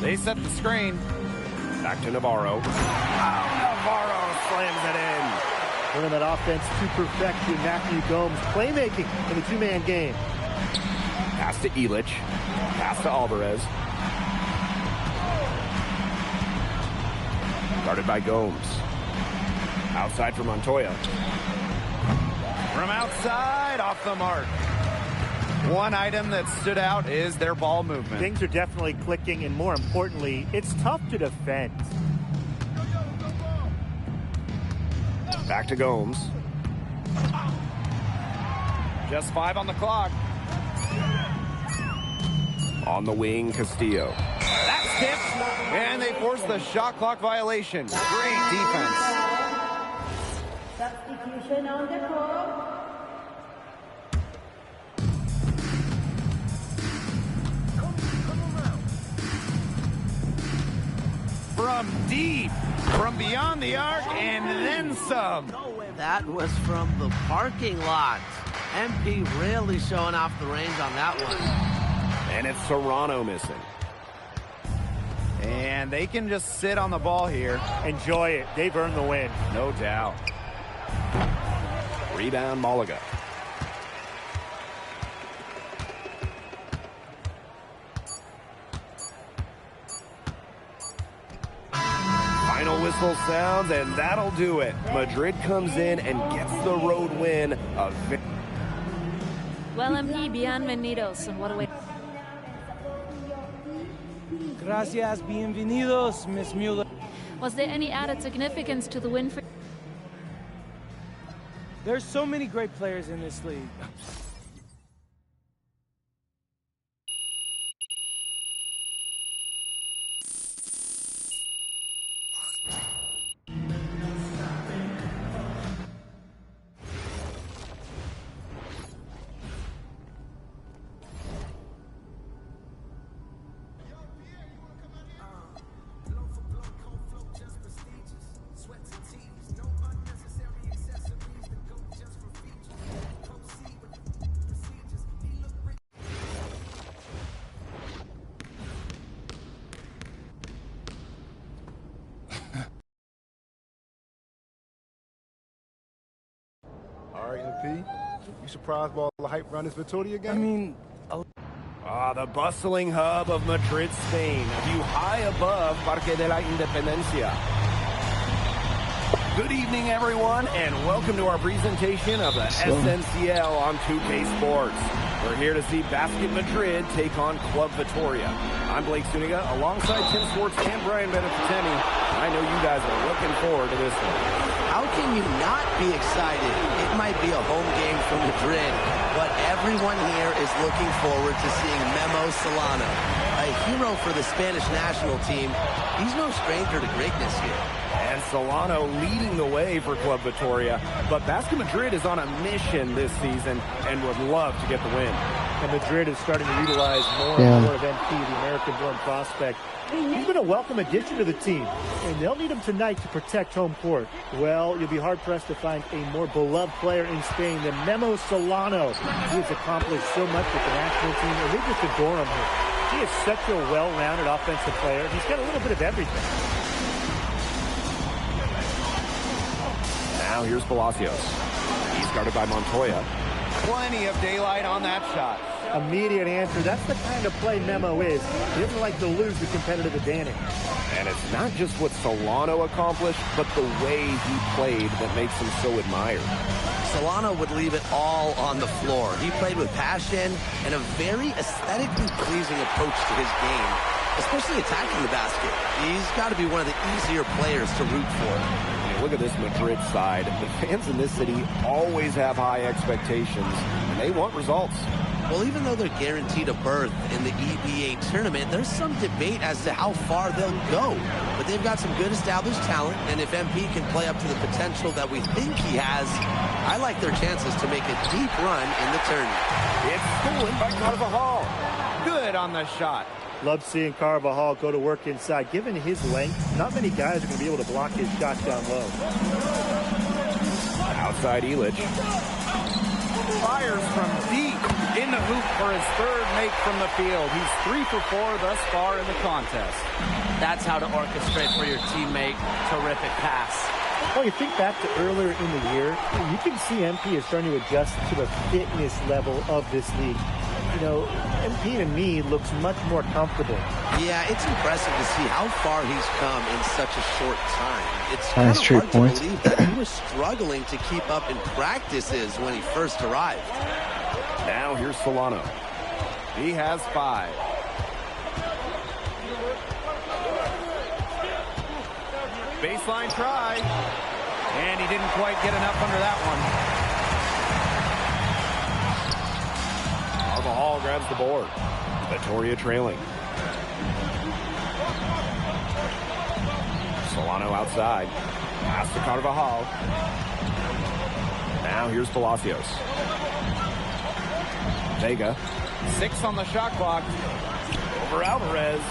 They set the screen. Back to Navarro. Navarro slams it in. Running that offense to perfection. Matthew Gomes playmaking in the two-man game. Pass to Illich. Pass to Alvarez. Guarded by Gomes. Outside for Montoya. From outside, off the mark. One item that stood out is their ball movement. Things are definitely clicking, and more importantly, it's tough to defend. Back to Gomes. Just 5 on the clock. On the wing, Castillo. That's tipped, and they force the shot clock violation. Great defense. Substitution on the court. From deep, from beyond the arc, and then some. That was from the parking lot. MP really showing off the range on that one. And it's Serrano missing. And they can just sit on the ball here. Enjoy it. They've earned the win. No doubt. Rebound, Malaga. Final whistle sounds, and that'll do it. Madrid comes in and gets the road win. Well, MP, bienvenidos, and what a way. Gracias, bienvenidos, Miss Mueller. Was there any added significance to the win for? There's so many great players in this league. All right, MP. You surprised by all the hype around this Vitoria game? I mean... the bustling hub of Madrid, Spain. A view high above Parque de la Independencia. Good evening, everyone, and welcome to our presentation of the SNCL on 2K Sports. We're here to see Basket Madrid take on Club Vitoria. I'm Blake Zuniga, alongside Tim Swartz and Brian Benefitemi. I know you guys are looking forward to this one. How can you not be excited? It might be a home game for Madrid, but everyone here is looking forward to seeing Memo Solano, a hero for the Spanish national team. He's no stranger to greatness here. And Solano leading the way for Club Vitoria. But Basket Madrid is on a mission this season and would love to get the win. And Madrid is starting to utilize more and more of MP, the American-born prospect. He's been a welcome addition to the team, and they'll need him tonight to protect home court. Well, you'll be hard-pressed to find a more beloved player in Spain than Memo Solano. He has accomplished so much with the national team, and they just adore him here. He is such a well-rounded offensive player. He's got a little bit of everything. Now here's Palacios. He's guarded by Montoya. Plenty of daylight on that shot. Immediate answer. That's the kind of play Memo is. He doesn't like to lose the competitive advantage. And it's not just what Solano accomplished, but the way he played that makes him so admired. Solano would leave it all on the floor. He played with passion and a very aesthetically pleasing approach to his game. especially attacking the basket. He's got to be one of the easier players to root for. Look at this Madrid side. The fans in this city always have high expectations, and they want results. Well, even though they're guaranteed a berth in the EBA tournament, there's some debate as to how far they'll go. But they've got some good established talent, and if MP can play up to the potential that we think he has, I like their chances to make a deep run in the tournament. It's stolen by Carvajal. Good on the shot. Love seeing Carvajal go to work inside. Given his length, not many guys are going to be able to block his shots down low. Outside Illich. Fires from deep in the hoop for his third make from the field. He's 3 for 4 thus far in the contest. That's how to orchestrate for your teammate. Terrific pass. Well, you think back to earlier in the year, you can see MP is starting to adjust to the fitness level of this league. You know, MP to me looks much more comfortable. Yeah, it's impressive to see how far he's come in such a short time. It's Nice kind of hard points. to believe that he was struggling to keep up in practices when he first arrived. Now here's Solano. He has 5. Baseline try. And he didn't quite get enough under that one. Carvajal grabs the board. Vitoria trailing. Solano outside. Pass to Carvajal. Now here's Palacios. Vega. 6 on the shot clock. Over Alvarez.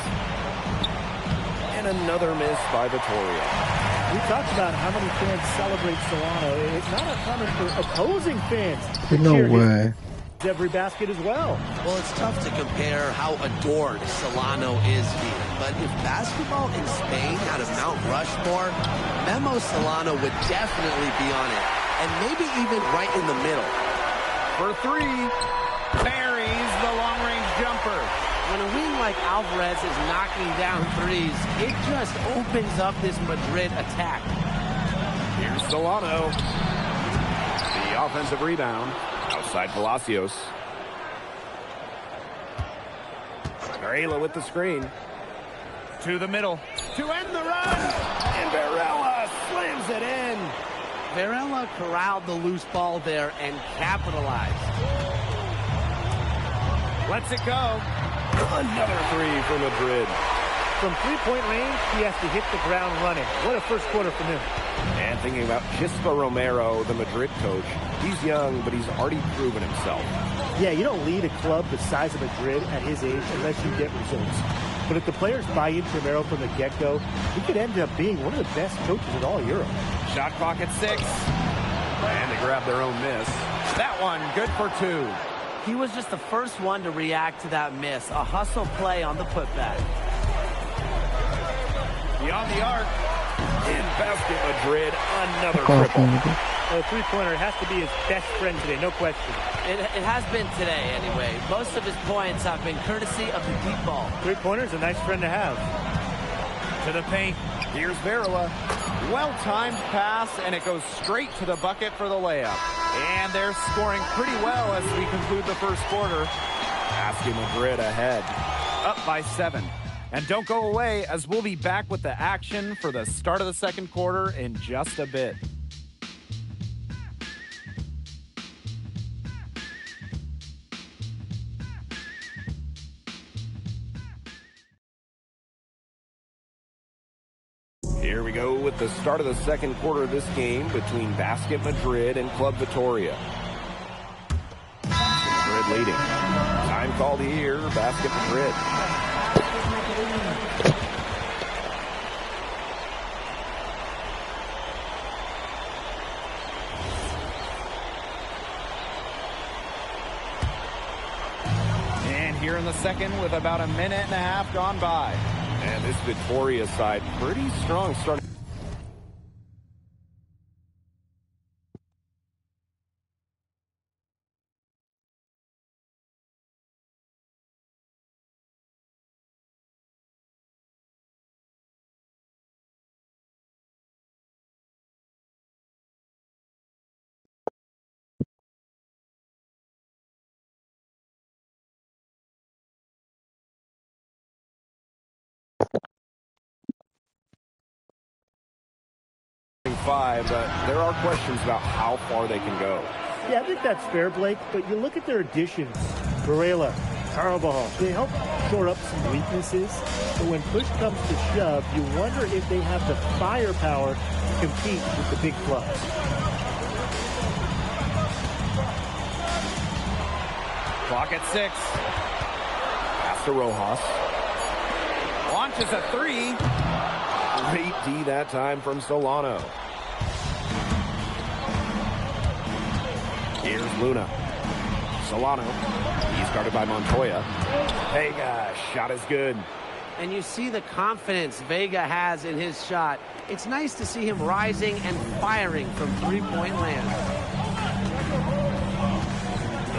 And another miss by Vitoria. We talked about how many fans celebrate Solano. It's not uncommon for opposing fans to No cheer way. every basket as well. Well, it's tough to compare how adored Solano is here. But if basketball in Spain had a Mount Rushmore, Memo Solano would definitely be on it. And maybe even right in the middle. For 3, buries the long-range jumper. When a wing like Alvarez is knocking down threes, it just opens up this Madrid attack. Here's Solano. The offensive rebound. Outside Palacios. Varela with the screen. To the middle. To end the run. And Varela slams it in. Varela corralled the loose ball there and capitalized. Lets it go. Another 3 for Madrid. From three-point range, he has to hit the ground running. What a first quarter from him. And thinking about Chispa Romero, the Madrid coach. He's young, but he's already proven himself. Yeah, you don't lead a club the size of Madrid at his age unless you get results. But if the players buy into Romero from the get-go, he could end up being one of the best coaches in all Europe. Shot clock at 6. And they grab their own miss. That one, good for 2. He was just the first one to react to that miss. A hustle play on the putback. Beyond the arc. In basket Madrid, another triple. A three-pointer has to be his best friend today, no question. It has been today, anyway. Most of his points have been courtesy of the deep ball. Three-pointer's a nice friend to have. To the paint. Here's Varela. Well-timed pass, and it goes straight to the bucket for the layup. And they're scoring pretty well as we conclude the first quarter. Asking Madrid ahead. Up by 7. And don't go away, as we'll be back with the action for the start of the second quarter in just a bit. Here we go with the start of the second quarter of this game between Basket Madrid and Club Vitoria. Madrid leading. Time called here, Basket Madrid. And here in the second with about a minute and a half gone by. And this Vitoria side pretty strong starting. 5, but there are questions about how far they can go. Yeah, I think that's fair, Blake, but you look at their additions. Varela, Carvajal, they help shore up some weaknesses, but when push comes to shove, you wonder if they have the firepower to compete with the big clubs. Clock at 6. Pass to Rojas. Launches a 3. Great D that time from Solano. Here's Luna. Solano. He's guarded by Montoya. Vega, shot is good. And you see the confidence Vega has in his shot. It's nice to see him rising and firing from three-point land.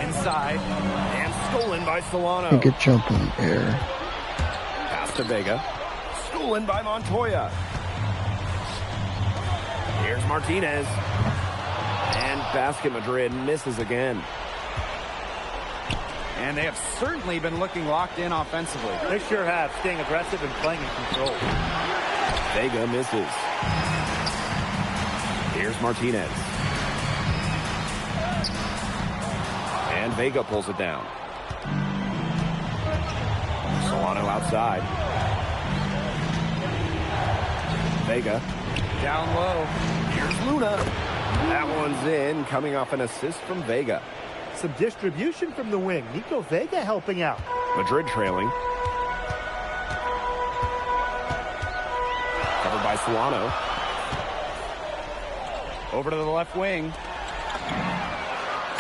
Inside. And stolen by Solano. A good jump in the air. Pass to Vega. Stolen by Montoya. Here's Martinez. And Basket Madrid misses again. And they have certainly been looking locked in offensively. They sure have, staying aggressive and playing in control. Vega misses. Here's Martinez. And Vega pulls it down. Solano outside. Vega down low. Here's Luna. That one's in, coming off an assist from Vega. Some distribution from the wing. Nico Vega helping out. Madrid trailing. Covered by Solano. Over to the left wing.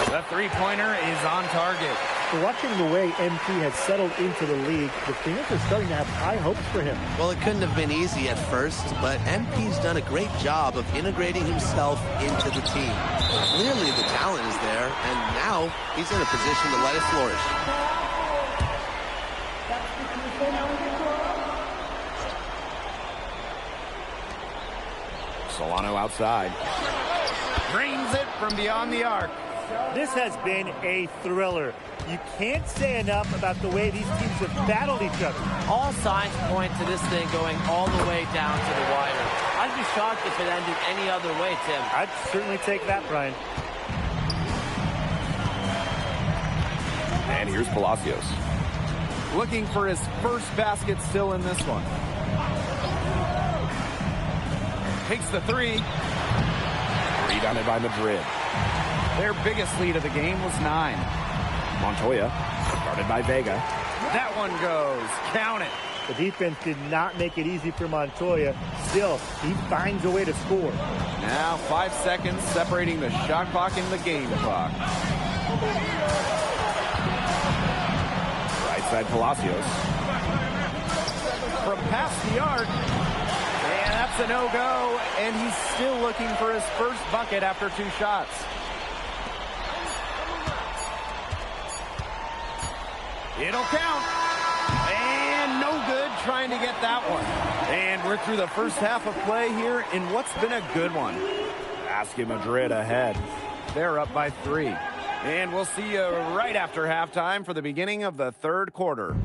The three-pointer is on target. Watching the way MP has settled into the league, the fans are starting to have high hopes for him. Well, it couldn't have been easy at first, but MP's done a great job of integrating himself into the team. Clearly the talent is there, and now he's in a position to let it flourish. Solano outside. Drains it from beyond the arc. This has been a thriller. You can't say enough about the way these teams have battled each other. All signs point to this thing going all the way down to the wire. I'd be shocked if it ended any other way, Tim. I'd certainly take that, Brian. And here's Palacios. Looking for his first basket still in this one. Takes the 3. Rebounded by Madrid. Their biggest lead of the game was 9. Montoya, guarded by Vega. That one goes. Count it. The defense did not make it easy for Montoya. Still, he finds a way to score. Now 5 seconds separating the shot clock and the game clock. Right side Palacios. From past the arc. And that's a no-go. And he's still looking for his first bucket after 2 shots. It'll count. And no good trying to get that one. And we're through the first half of play here in what's been a good one. Basket Madrid ahead. They're up by 3. And we'll see you right after halftime for the beginning of the third quarter.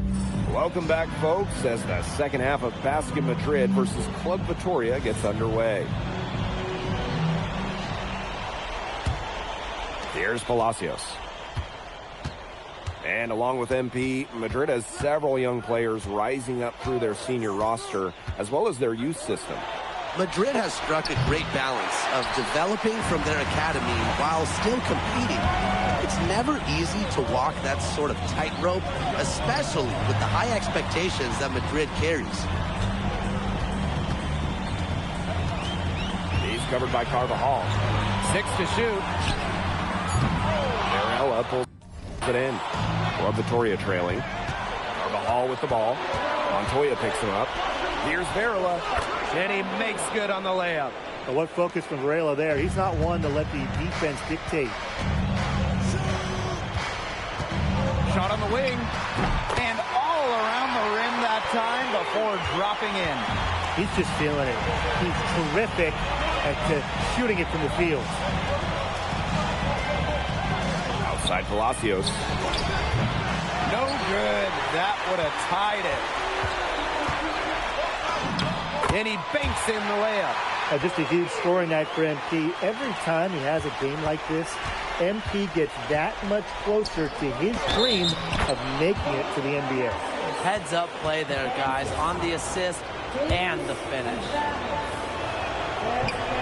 Welcome back, folks, as the second half of Basket Madrid versus Club Vitoria gets underway. Here's Palacios. And along with MP, Madrid has several young players rising up through their senior roster, as well as their youth system. Madrid has struck a great balance of developing from their academy while still competing. It's never easy to walk that sort of tightrope, especially with the high expectations that Madrid carries. He's covered by Carvajal. 6 to shoot. Varela pulls it in. Club Vitoria trailing. Carvajal with the ball. Montoya picks him up. Here's Varela. And he makes good on the layup. But what focus from Varela there? He's not one to let the defense dictate. Shot on the wing. And all around the rim that time before dropping in. He's just feeling it. He's terrific at shooting it from the field. Outside Palacios. No good. That would have tied it. And he banks in the layup. Just a huge scoring night for MP. Every time he has a game like this, MP gets that much closer to his dream of making it to the NBA. Heads up play there, guys, on the assist and the finish.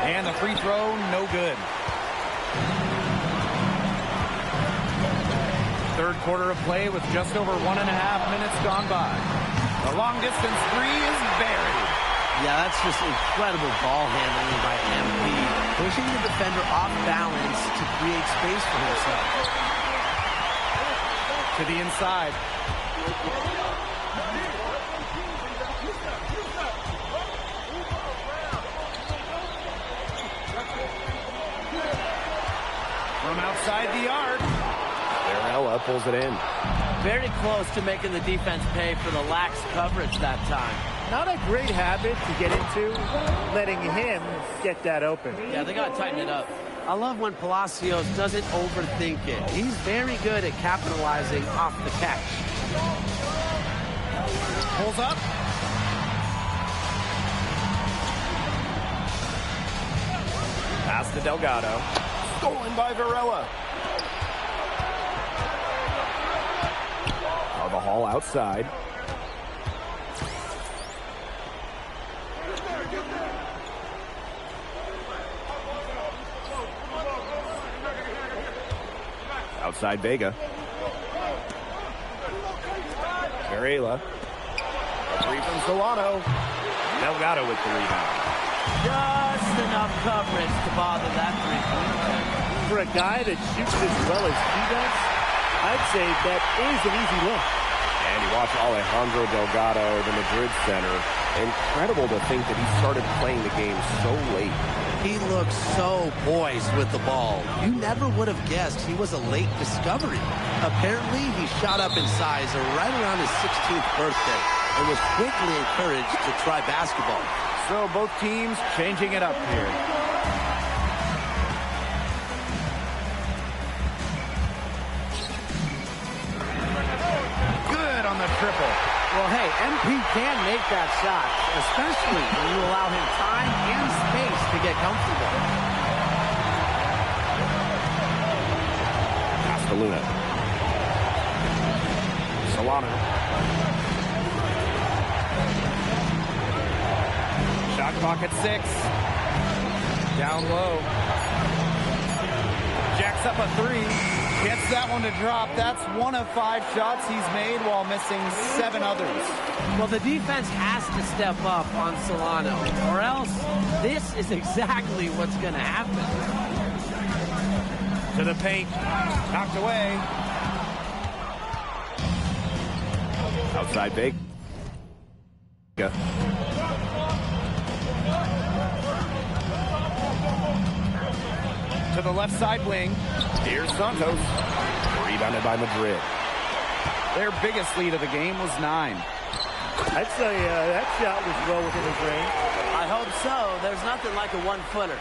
And the free throw, no good. Third quarter of play with just over 1.5 minutes gone by. The long distance three is buried. Yeah, that's just incredible ball handling by MP, pushing the defender off balance to create space for himself. To the inside. From outside the arc, Varela pulls it in. Very close to making the defense pay for the lax coverage that time. Not a great habit to get into, letting him get that open. Yeah, they got to tighten it up. I love when Palacios doesn't overthink it. He's very good at capitalizing off the catch. Pulls up. Pass to Delgado. Stolen by Varela. Carvajal outside. Outside Vega. Varela. A three from Solano. Delgado with the rebound. Just enough coverage to bother that three-pointer. For a guy that shoots as well as he does, I'd say that is an easy look. And you watch Alejandro Delgado, the Madrid center. Incredible to think that he started playing the game so late. He looks so poised with the ball. You never would have guessed he was a late discovery. Apparently, he shot up in size right around his 16th birthday and was quickly encouraged to try basketball. So both teams changing it up here. Good on the triple. Well, hey, MP can make that shot, especially when you allow him time and space to get comfortable. Castelluna. Solano. Shot clock at 6. Down low. Jacks up a 3. Gets that one to drop. That's 1 of 5 shots he's made while missing 7 others. Well, the defense has to step up on Solano, or else this is exactly what's going to happen. To the paint. Knocked away. Outside Vega. To the left side wing. Here's Santos. Rebounded by Madrid. Their biggest lead of the game was 9. I'd say that shot was well within his range. I hope so. There's nothing like a one-footer.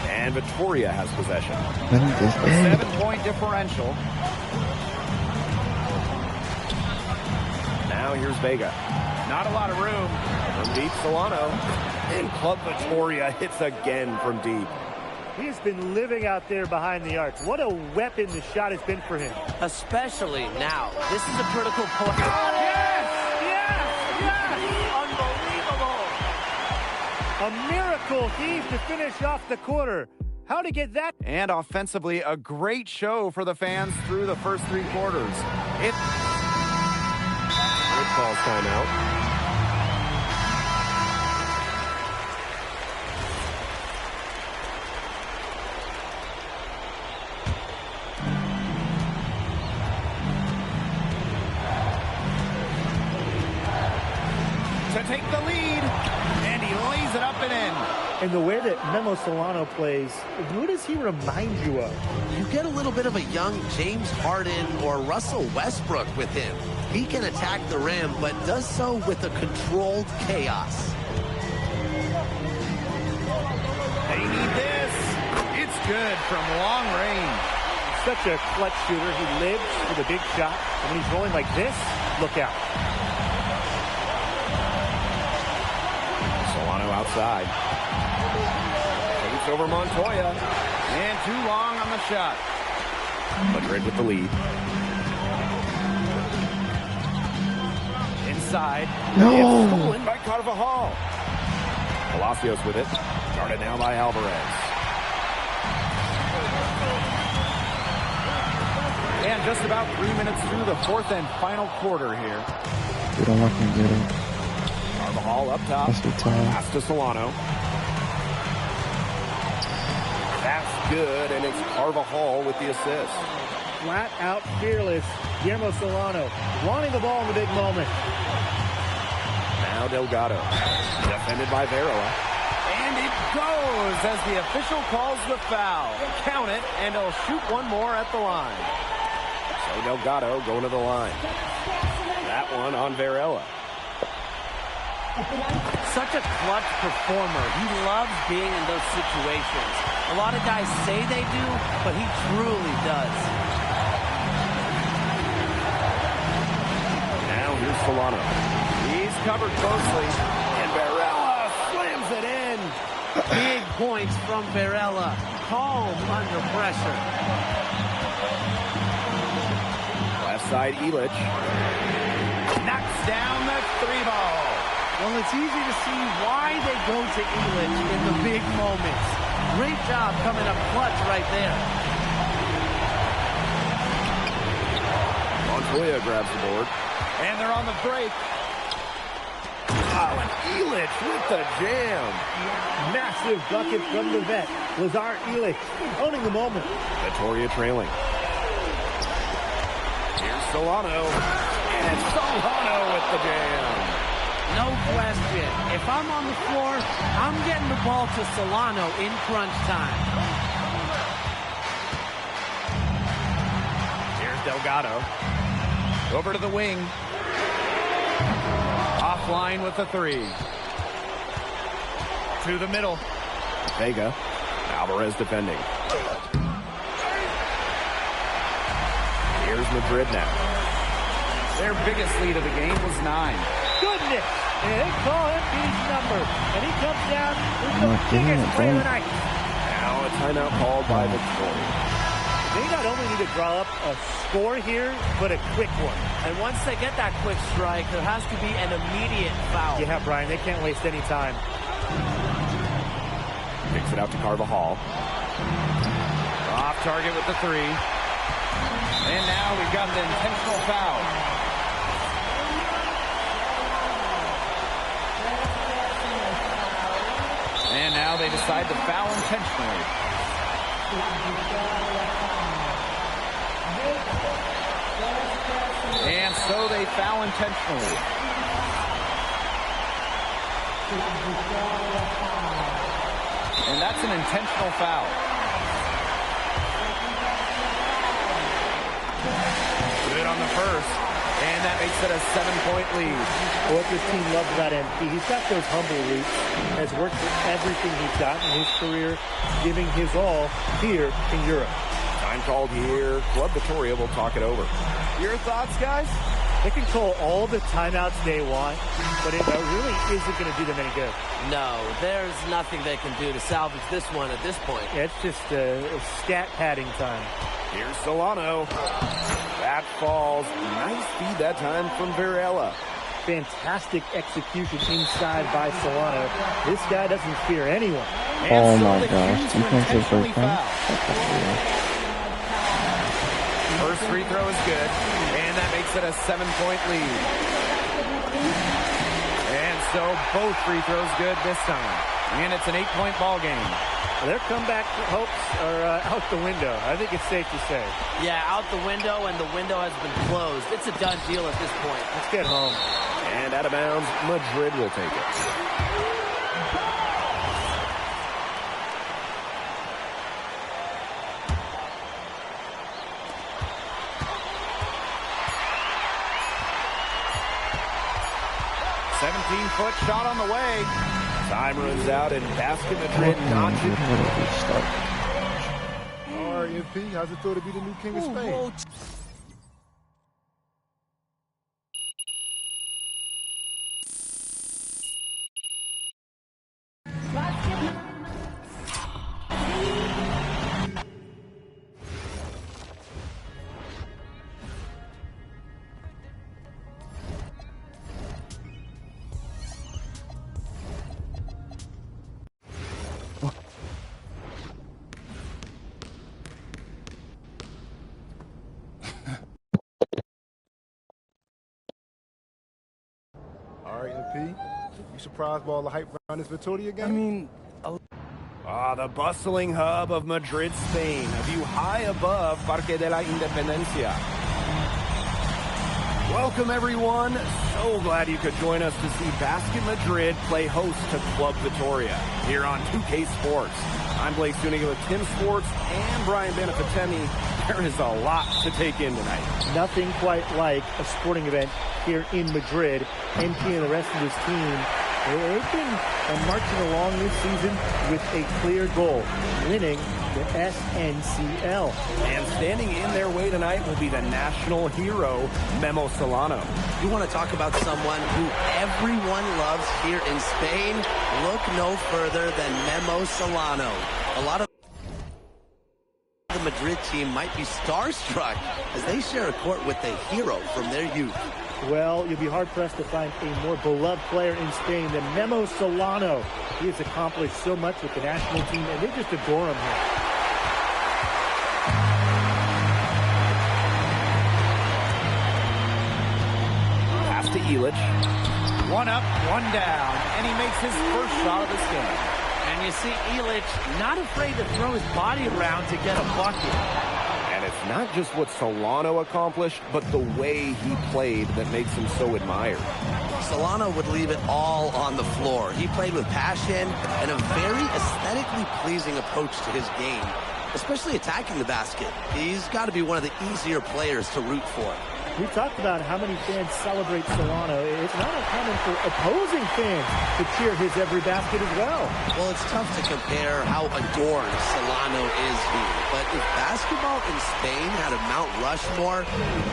And Victoria has possession. 7-point differential. Now here's Vega. Not a lot of room. From deep, Solano. And Club Victoria hits again from deep. He has been living out there behind the arc. What a weapon the shot has been for him. Especially now. This is a critical point. Yes! Unbelievable! A miracle heave to finish off the quarter. How to get that? And offensively, a great show for the fans through the first 3 quarters. It calls timeout. To take the lead, and he lays it up and in. And the way that Memo Solano plays, who does he remind you of? You get a little bit of a young James Harden or Russell Westbrook with him. He can attack the rim, but does so with a controlled chaos. They need this. It's good from long range. Such a clutch shooter. He lives for the big shot. And when he's rolling like this, look out. outside. Takes over Montoya. And too long on the shot. Madrid with the lead. Inside. No. It's stolen by Carvajal. Palacios with it. Guarded now by Alvarez. And just about 3 minutes through the fourth and final quarter here. We don't want to get it. Carvajal up top. That's the time. Pass to Solano. That's good, and it's Carvajal with the assist. Flat out fearless. Guillermo Solano wanting the ball in the big moment. Now Delgado. Defended by Verola. And it goes as the official calls the foul. Count it, and he'll shoot one more at the line. So Delgado going to the line. That one on Varela. Such a clutch performer. He loves being in those situations. A lot of guys say they do, but he truly does. Now here's Solano. He's covered closely. And Varela slams it in. Big points from Varela. Calm under pressure. Left side, Illich. Knocks down the three ball. Well, it's easy to see why they go to Illich in the big moments. Great job coming up clutch right there. Montoya grabs the board. And they're on the break. Oh, and Illich with the jam. Massive bucket from the vet. Lazar Illich owning the moment. Vitoria trailing. Here's Solano. And Solano with the jam. No question. If I'm on the floor, I'm getting the ball to Solano in crunch time. Here's Delgado. Over to the wing. Offline with the three. To the middle. Vega. Alvarez defending. Here's Madrid now. Their biggest lead of the game was 9. Goodness! And they call him his number. And he comes down with the biggest play of the night. Now a timeout called by Victoria. They not only need to draw up a score here, but a quick one. And once they get that quick strike, there has to be an immediate foul. Yeah, Brian, they can't waste any time. Kicks it out to Carvajal. Off target with the three. And now we've got an intentional foul. And now they decide to foul intentionally. And so they foul intentionally. And that's an intentional foul. Good on the first. And that makes it a 7-point lead. What this team loves about MP, he's got those humble roots, has worked for everything he's got in his career, giving his all here in Europe. Time called here. Club Vitoria will talk it over. Your thoughts, guys? They can call all the timeouts they want, but it really isn't going to do them any good. No, there's nothing they can do to salvage this one at this point. Yeah, it's just a stat padding time. Here's Solano. That falls. Nice feed that time from Varela. Fantastic execution inside by Solano. This guy doesn't fear anyone. Oh my gosh. You can't say first time. First free throw is good. And that makes it a 7-point lead. And so both free throws good this time. And it's an 8-point ball game. Their comeback hopes are out the window. I think it's safe to say. Yeah, out the window, and the window has been closed. It's a done deal at this point. Let's get home. And out of bounds, Madrid will take it. Foot shot on the way. Time runs out and Basket Madrid notches. All right, MP, how's it feel to be the new king of Spain? MP. You surprised by all the hype around this Vitoria game? I mean, the bustling hub of Madrid, Spain. A view high above Parque de la Independencia. Welcome, everyone. So glad you could join us to see Basket Madrid play host to Club Vitoria here on 2K Sports. I'm Blake Zuniga with Tim Sports and Brian Benefitemi. There is a lot to take in tonight. Nothing quite like a sporting event here in Madrid. MP and the rest of his team, they've been marching along this season with a clear goal, winning the SNCL. And standing in their way tonight will be the national hero, Memo Solano. You want to talk about someone who everyone loves here in Spain? Look no further than Memo Solano. A lot of the Madrid team might be starstruck as they share a court with a hero from their youth. Well, you'll be hard-pressed to find a more beloved player in Spain than Memo Solano. He has accomplished so much with the national team, and they just adore him here. Pass to Illich. One up, one down, and he makes his first shot of this game. And you see Illich not afraid to throw his body around to get a bucket. And it's not just what Solano accomplished, but the way he played that makes him so admired. Solano would leave it all on the floor. He played with passion and a very aesthetically pleasing approach to his game, especially attacking the basket. He's got to be one of the easier players to root for. We talked about how many fans celebrate Solano. It's not uncommon for opposing fans to cheer his every basket as well. Well, it's tough to compare how adorned Solano is here. But if basketball in Spain had a Mount Rushmore,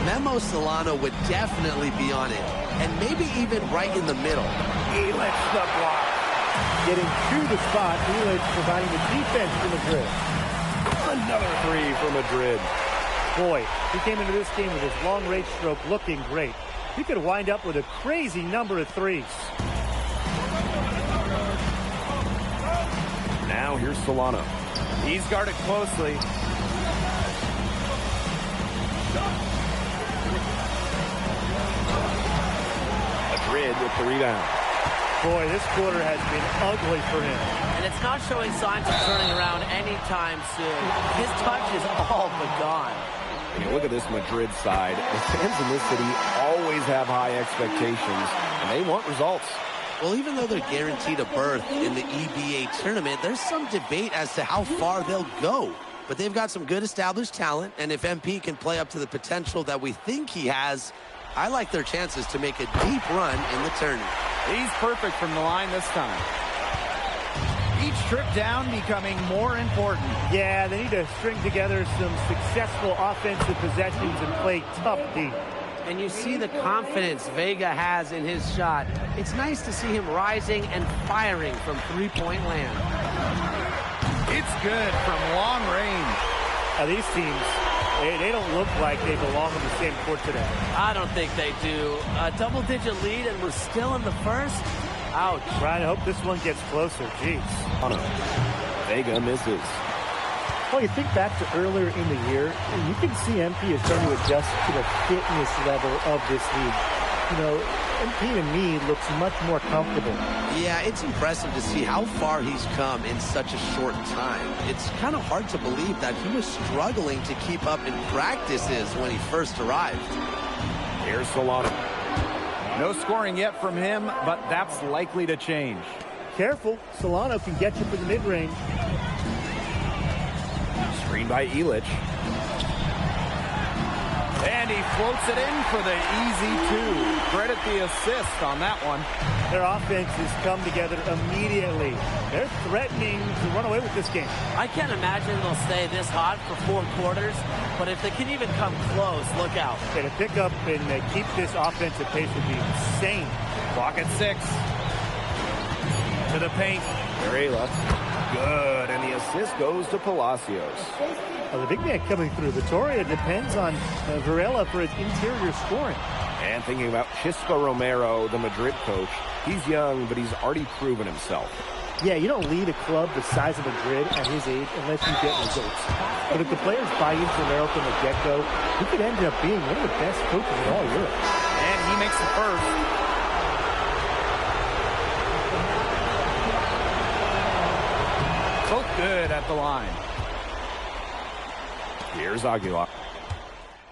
Memo Solano would definitely be on it. And maybe even right in the middle. Illich the block. Getting to the spot, Illich providing the defense for Madrid. Another three for Madrid. Boy, he came into this game with his long-range stroke looking great. He could wind up with a crazy number of threes. Now here's Solano. He's guarded closely. Madrid with the rebound. Boy, this quarter has been ugly for him. And it's not showing signs of turning around anytime soon. His touch is all but gone. I mean, look at this Madrid side. The fans in this city always have high expectations, and they want results. Well, even though they're guaranteed a berth in the EBA tournament, there's some debate as to how far they'll go. But they've got some good established talent, and if MP can play up to the potential that we think he has, I like their chances to make a deep run in the tournament. He's perfect from the line this time. Each trip down becoming more important. Yeah, they need to string together some successful offensive possessions and play tough deep. And you see the confidence Vega has in his shot. It's nice to see him rising and firing from three-point land. It's good from long range. Now these teams, they don't look like they belong on the same court today. I don't think they do. A double-digit lead and we're still in the first? Ouch. Brian, I hope this one gets closer. Jeez. Vega misses. Well, you think back to earlier in the year, you can see MP is starting to adjust to the fitness level of this league. You know, MP to me looks much more comfortable. Yeah, it's impressive to see how far he's come in such a short time. It's kind of hard to believe that he was struggling to keep up in practices when he first arrived. Here's Solano. No scoring yet from him, but that's likely to change. Careful, Solano can get you for the mid-range. Screen by Illich. And he floats it in for the easy two. Credit the assist on that one. Their offense has come together immediately. They're threatening to run away with this game. I can't imagine they'll stay this hot for 4 quarters, but if they can even come close, look out. Okay, to pick up and keep this offensive pace would be insane. Clock at 6. To the paint. Varela. Good, and the assist goes to Palacios. Well, the big man coming through. Vitoria depends on Varela for his interior scoring. And thinking about Chispa Romero, the Madrid coach, he's young, but he's already proven himself. Yeah, you don't lead a club the size of Madrid at his age unless you get results. But if the players buy into Romero from the get-go, he could end up being one of the best coaches in all Europe. And he makes the first. good at the line. Here's Aguilar.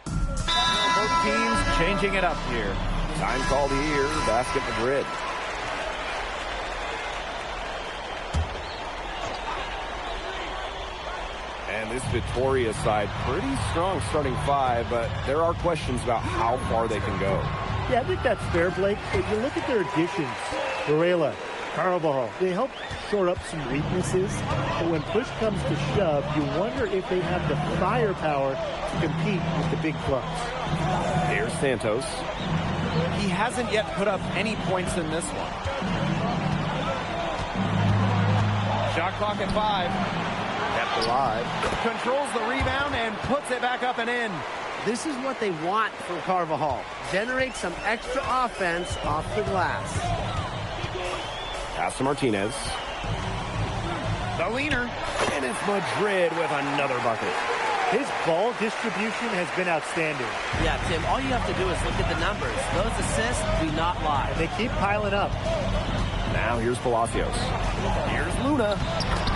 Both teams changing it up here. Time called here, Basket Madrid. And this Vitoria side, pretty strong starting five, but there are questions about how far they can go. Yeah, I think that's fair, Blake. If you look at their additions, Varela, Carvajal, they help shore up some weaknesses, but when push comes to shove, you wonder if they have the firepower to compete with the big clubs. Here's Santos. He hasn't yet put up any points in this one. Shot clock at 5. Kept alive. Controls the rebound and puts it back up and in. This is what they want from Carvajal. Generate some extra offense off the glass. Pass to Martinez. The leaner. And it's Madrid with another bucket. His ball distribution has been outstanding. Yeah, Tim, all you have to do is look at the numbers. Those assists do not lie. And they keep piling up. Now here's Palacios. Here's Luna.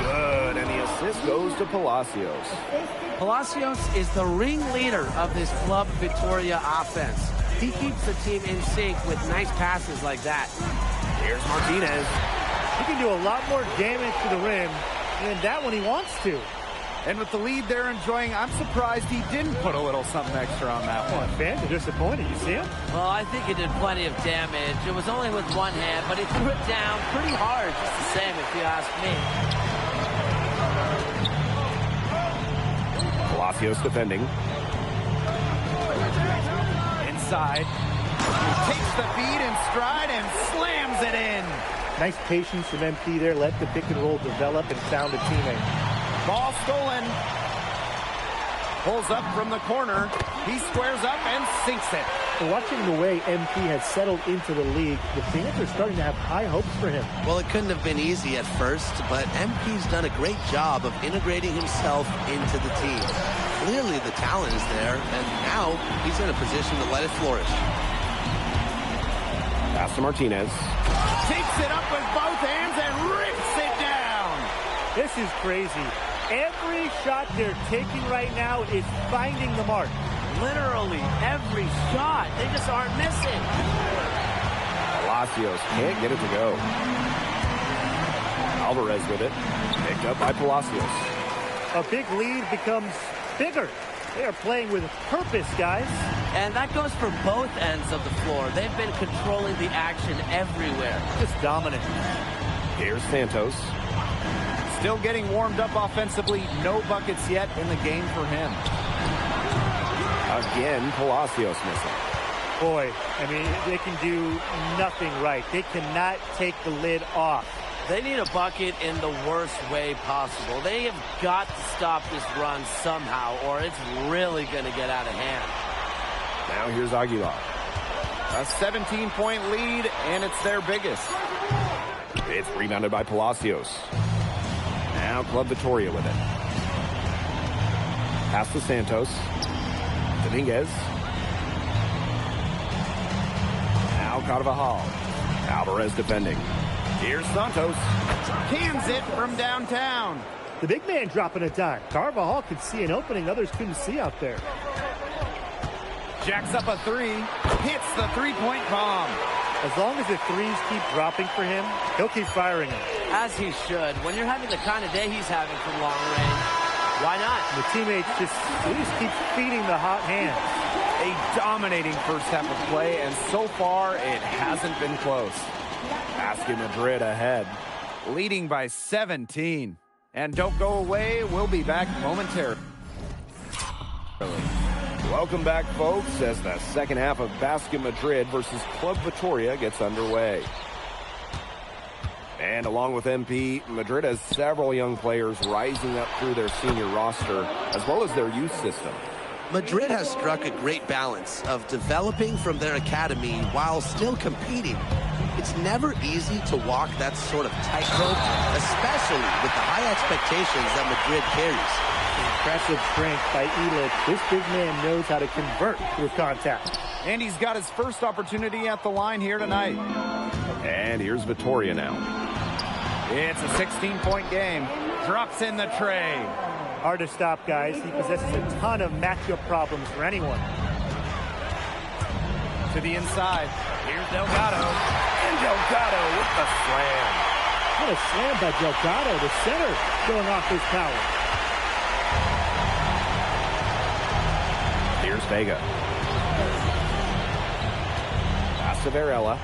Good, and the assist goes to Palacios. Palacios is the ringleader of this Club Vitoria offense. He keeps the team in sync with nice passes like that. Here's Martinez. He can do a lot more damage to the rim than that when he wants to. And with the lead they're enjoying, I'm surprised he didn't put a little something extra on that one. Fans are disappointed. You see him? Well, I think he did plenty of damage. It was only with one hand, but he threw it down pretty hard, just the same, if you ask me. Palacios defending. Inside. Takes the feed in stride and slams it in. Nice patience from MP there. Let the pick and roll develop and found a teammate. Ball stolen. Pulls up from the corner. He squares up and sinks it. Watching the way MP has settled into the league, the fans are starting to have high hopes for him. Well, it couldn't have been easy at first, but MP's done a great job of integrating himself into the team. Clearly the talent is there, and now he's in a position to let it flourish. Pass to Martinez. Takes it up with both hands and rips it down. This is crazy. Every shot they're taking right now is finding the mark. Literally every shot. They just aren't missing. Palacios can't get it to go. Alvarez with it. Picked up by Palacios. A big lead becomes bigger. They are playing with purpose, guys. And that goes for both ends of the floor. They've been controlling the action everywhere. Just dominant. Here's Santos. Still getting warmed up offensively. No buckets yet in the game for him. Again, Palacios missing. Boy, I mean, they can do nothing right. They cannot take the lid off. They need a bucket in the worst way possible. They have got to stop this run somehow, or it's really going to get out of hand. Now here's Aguilar. A 17-point lead, and it's their biggest. It's rebounded by Palacios. Now Club Vitoria with it. Pass to Santos. Dominguez. Now Carvajal. Alvarez defending. Here's Santos. Cans it from downtown. The big man dropping a dime. Carvajal could see an opening others couldn't see out there. Jacks up a three. Hits the three-point bomb. As long as the threes keep dropping for him, he'll keep firing them. As he should. When you're having the kind of day he's having from long range, why not? The teammates just keep feeding the hot hand. A dominating first half of play, and so far it hasn't been close. Basket Madrid ahead, leading by 17. And don't go away, we'll be back momentarily. Welcome back, folks, as the second half of Basket Madrid versus Club Vitoria gets underway. And along with MP, Madrid has several young players rising up through their senior roster, as well as their youth system. Madrid has struck a great balance of developing from their academy while still competing. It's never easy to walk that sort of tightrope, especially with the high expectations that Madrid carries. Impressive strength by Elid. This big man knows how to convert with contact. And he's got his first opportunity at the line here tonight. And here's Vitoria now. It's a 16-point game. Drops in the tray. Hard to stop, guys. He possesses a ton of matchup problems for anyone. To the inside. Here's Delgado. And Delgado with the slam. What a slam by Delgado. The center showing off his power. Here's Vega. Pass to Varela.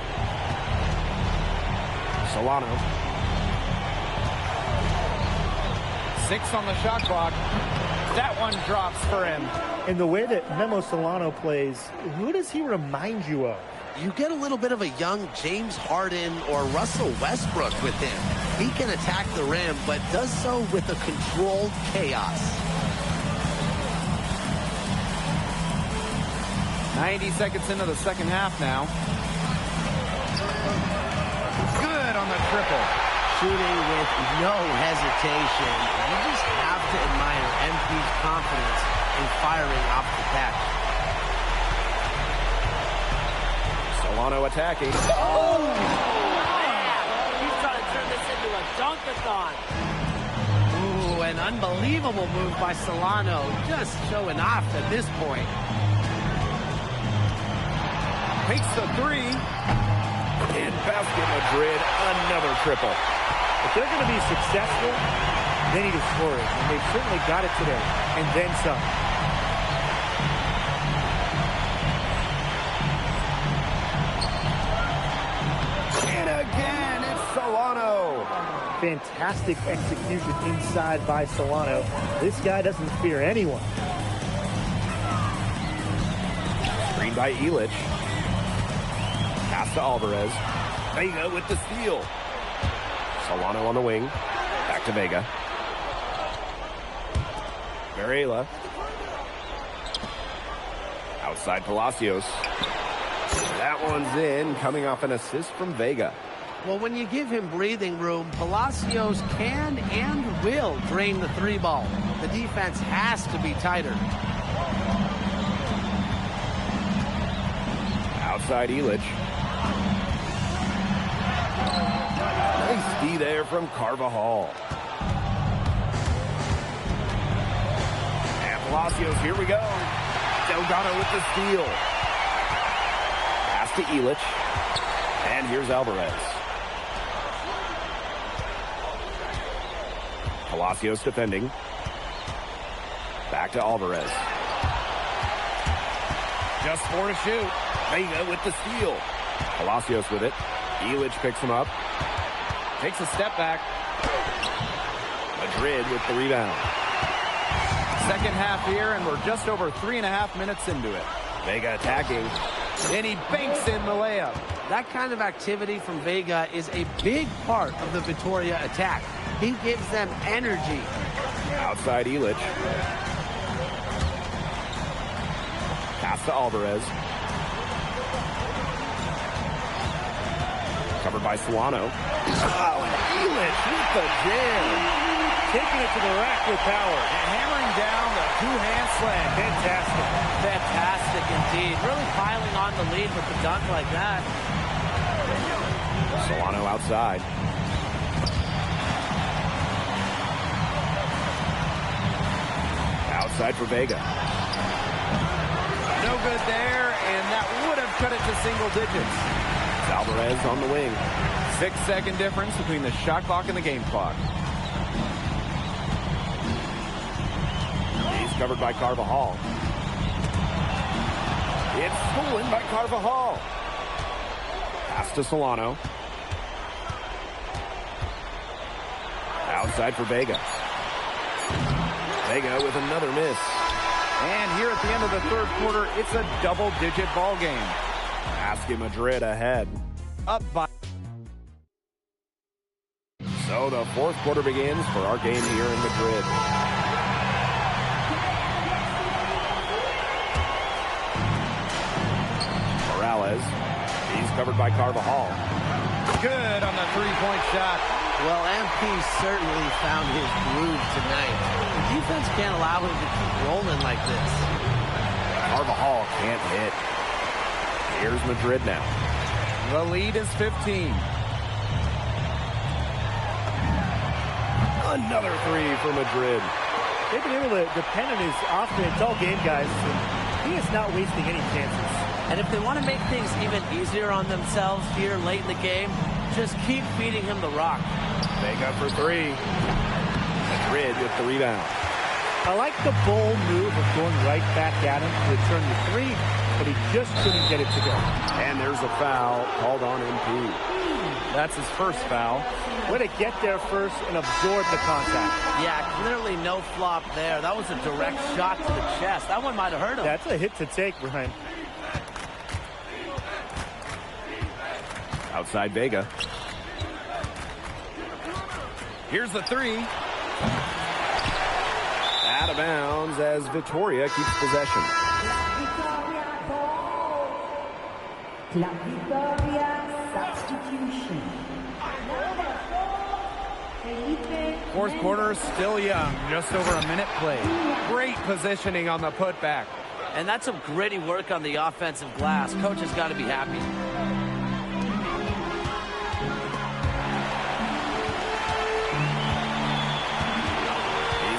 Solano. 6 on the shot clock. That one drops for him. In the way that Memo Solano plays, who does he remind you of? You get a little bit of a young James Harden or Russell Westbrook with him. He can attack the rim, but does so with a controlled chaos. 90 seconds into the second half now. Good on the triple. Shooting with no hesitation. You just have to admire MP's confidence in firing off the catch. Solano attacking. Oh! Man, he's trying to turn this into a dunk-a-thon. Ooh, an unbelievable move by Solano. Just showing off at this point. Takes the 3. And Basket Madrid, another triple. If they're going to be successful, they need to score it. And they've certainly got it today. And then some. And again, it's Solano. Fantastic execution inside by Solano. This guy doesn't fear anyone. Screen by Illich. Pass to Alvarez. Vega with the steal. Solano on the wing. Back to Vega. Varela. Outside Palacios. That one's in, coming off an assist from Vega. Well, when you give him breathing room, Palacios can and will drain the 3 ball. The defense has to be tighter. Outside Illich. Nice D there from Carvajal. And Palacios, here we go. Delgado with the steal. Pass to Illich. And here's Alvarez. Palacios defending. Back to Alvarez. Just 4 to shoot. Vega with the steal. Palacios with it. Illich picks him up. Takes a step back. Madrid with the rebound. Second half here, and we're just over 3.5 minutes into it. Vega attacking. And he banks in the layup. That kind of activity from Vega is a big part of the Vitoria attack. He gives them energy. Outside Illich. Pass to Alvarez. Covered by Solano. Oh, and Illich with the jam. Taking it to the rack with power. And hammering down the 2-hand slam. Fantastic. Fantastic indeed. Really piling on the lead with the dunk like that. Solano outside. Outside for Vega. No good there, and that would have cut it to single digits. Alvarez on the wing. 6-second difference between the shot clock and the game clock. He's covered by Carvajal. It's stolen by Carvajal. Pass to Solano. Outside for Vega. Vega with another miss. And here at the end of the third quarter, it's a double-digit ball game. Basket Madrid ahead. Up by. So the fourth quarter begins for our game here in Madrid. Morales. He's covered by Carvajal. Good on the three-point shot. Well, MP certainly found his groove tonight. The defense can't allow him to keep rolling like this. Carvajal can't hit. Here's Madrid now. The lead is 15. Another three for Madrid. They've been able to depend on his offense all game, guys. And he is not wasting any chances. And if they want to make things even easier on themselves here late in the game, just keep feeding him the rock. Vega for three. Madrid with the rebound. I like the bold move of going right back at him to return the three, but he just couldn't get it to go. And there's a foul called on MP. That's his first foul. Way to get there first and absorb the contact. Yeah, clearly no flop there. That was a direct shot to the chest. That one might have hurt him. That's a hit to take, Brian. Outside Vega. Here's the three. Out of bounds as Vitoria keeps possession. La Victoria substitution. Fourth quarter still young, just over a minute played. Great positioning on the putback. And that's some gritty work on the offensive glass. Coach has got to be happy.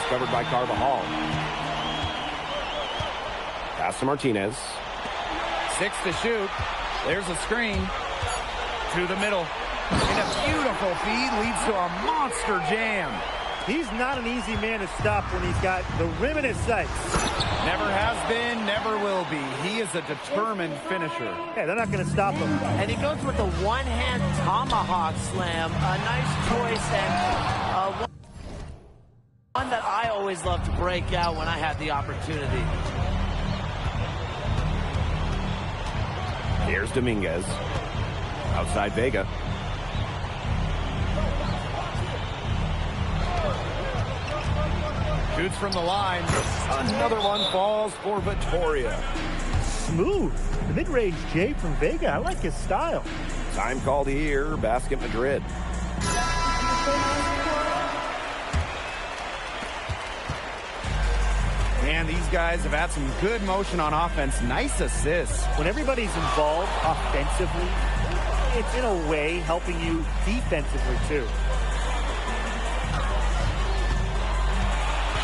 Covered by Carvajal. Pass to Martinez. 6 to shoot. There's a screen. To the middle. And a beautiful feed leads to a monster jam. He's not an easy man to stop when he's got the rim in his sights. Never has been, never will be. He is a determined finisher. Yeah, they're not going to stop him. And he goes with a one-hand tomahawk slam. A nice choice and one that I always love to break out when I had the opportunity. Here's Dominguez. Outside Vega. Shoots from the line. Another one falls for Vitoria. Smooth. The mid-range J from Vega. I like his style. Time called here. Basket Madrid. And these guys have had some good motion on offense. Nice assists. When everybody's involved offensively, it's in a way helping you defensively too.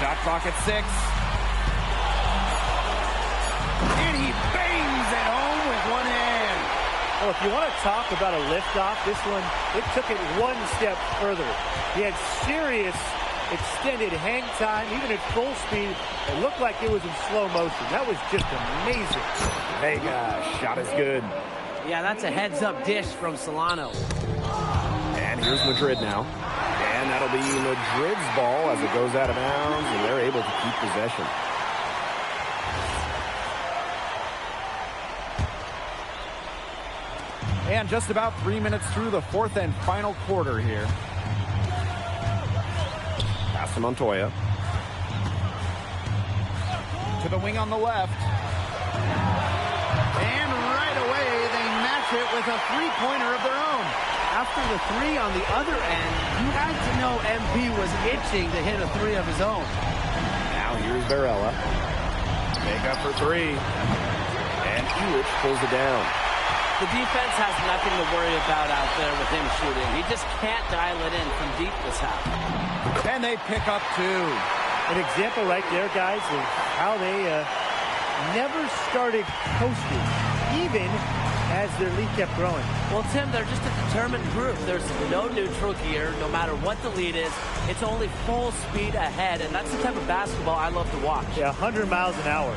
Shot clock at 6. And he bangs it home with one hand. Well, if you want to talk about a liftoff, this one, it took it one step further. He had serious extended hang time, even at full speed. It looked like it was in slow motion. That was just amazing. Vega, shot is good. Yeah, that's a heads-up dish from Solano. And here's Madrid now. And that'll be Madrid's ball as it goes out of bounds, and they're able to keep possession. And just about 3 minutes through the fourth and final quarter here. Pass to Montoya. To the wing on the left. And right away, they match it with a three-pointer of their own. After the three on the other end, you had to know MP was itching to hit a three of his own. Now here's Varela. Vega for three. And Illich pulls it down. The defense has nothing to worry about out there with him shooting. He just can't dial it in from deep this half. And they pick up 2. An example right there, guys, of how they never started coasting, even as their lead kept growing. Well, Tim, they're just a determined group. There's no neutral here. No matter what the lead is, it's only full speed ahead, and that's the type of basketball I love to watch. Yeah, 100 miles an hour.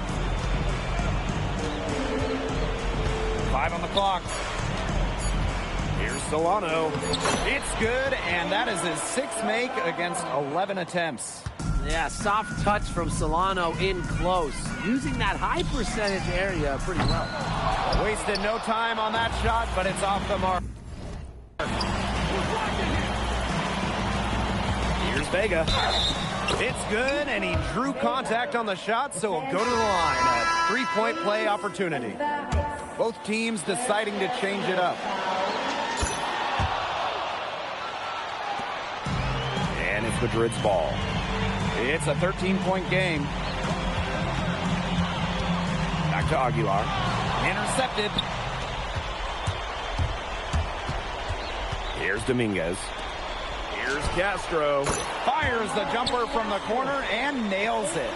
5 on the clock. Here's Solano. It's good, and that is his 6th make against 11 attempts. Yeah, soft touch from Solano in close. Using that high percentage area pretty well. Wasted no time on that shot, but it's off the mark. Here's Vega. It's good, and he drew contact on the shot, so he'll go to the line. A three-point play opportunity. Both teams deciding to change it up. And it's Madrid's ball. It's a 13-point game. Back to Aguilar. Intercepted. Here's Dominguez. Here's Castro. Fires the jumper from the corner and nails it.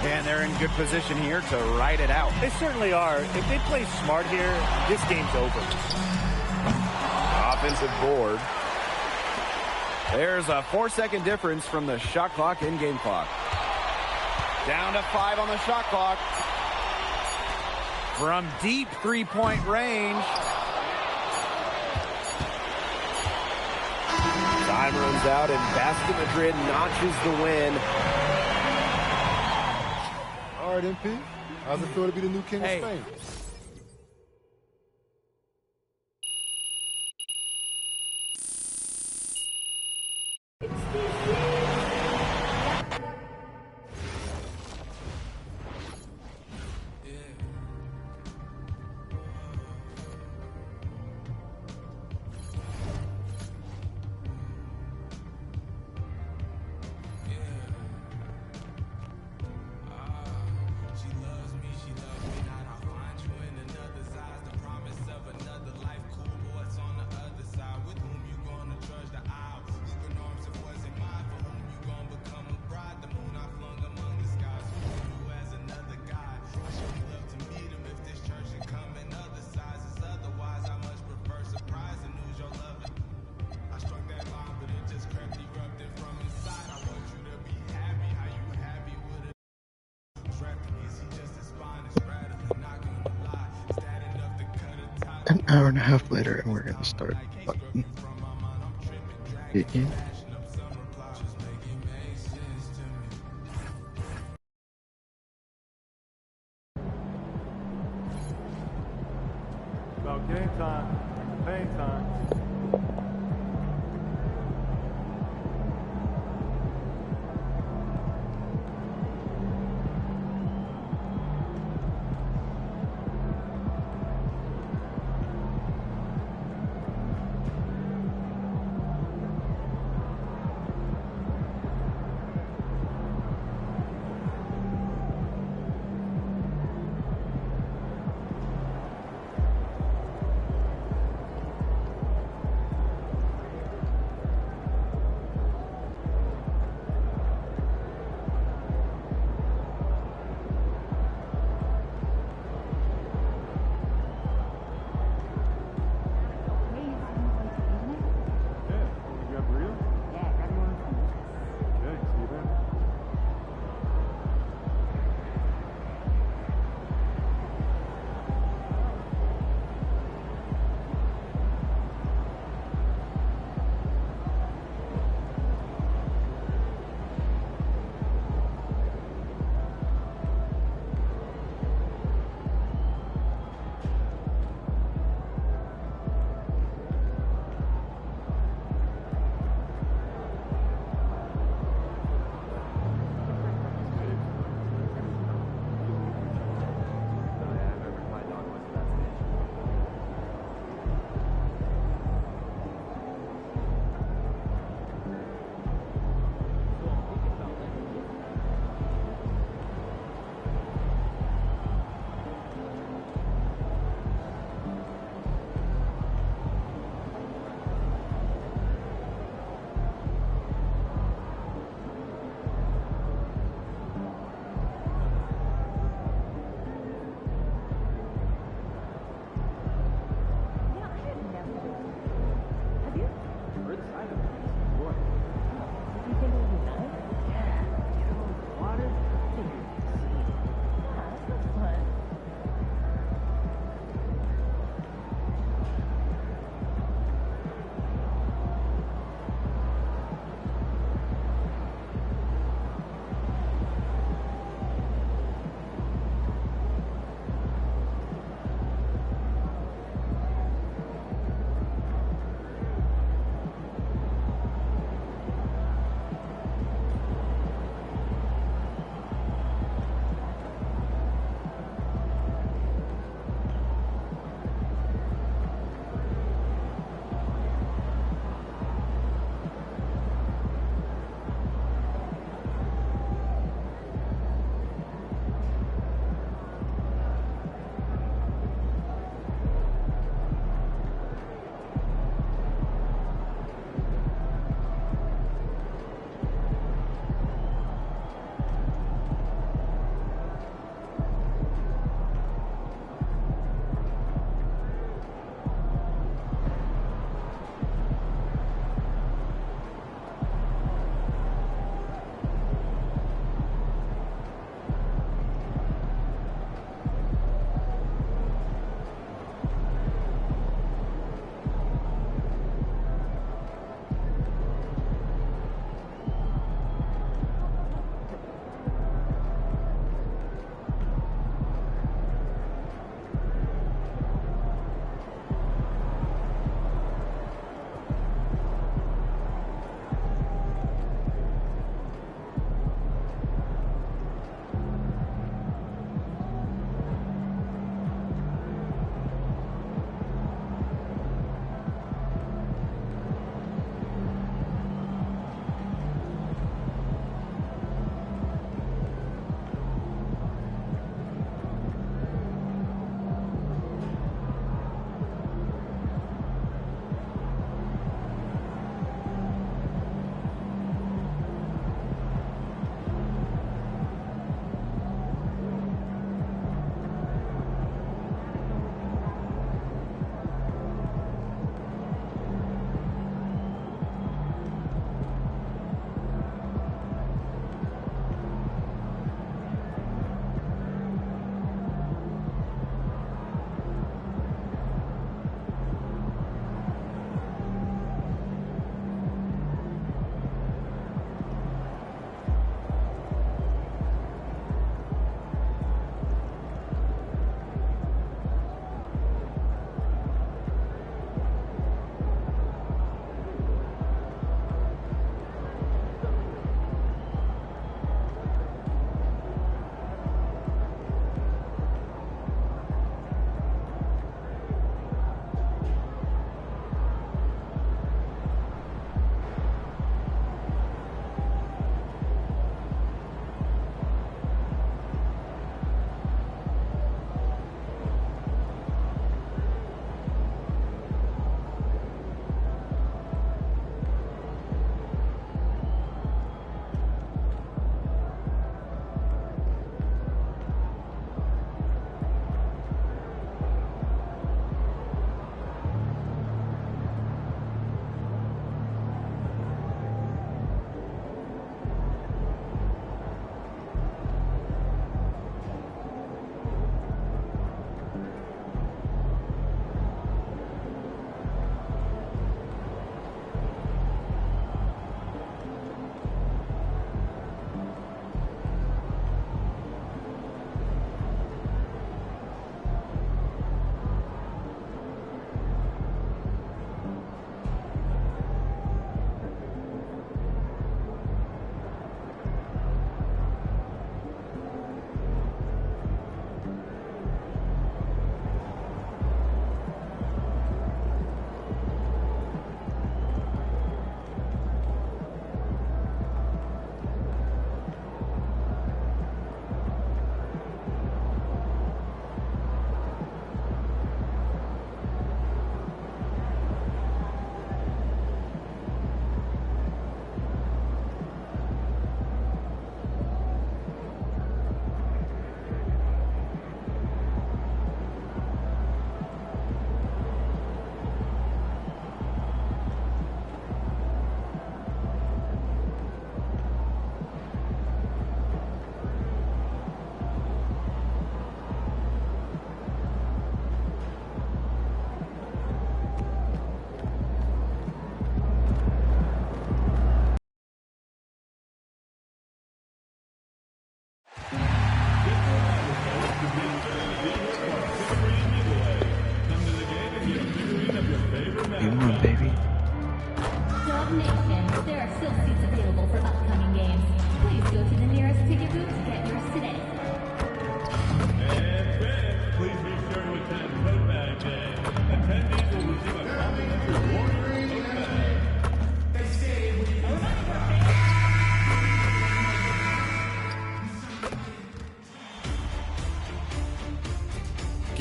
And they're in good position here to ride it out. They certainly are. If they play smart here, this game's over. Offensive board. There's a 4-second difference from the shot clock, in-game clock. Down to 5 on the shot clock. From deep three-point range. Time runs out and Basket Madrid notches the win. All right, MP. How's it feel to be the new king of Spain? An hour and a half later, and we're gonna start fucking again. About game time, pain time.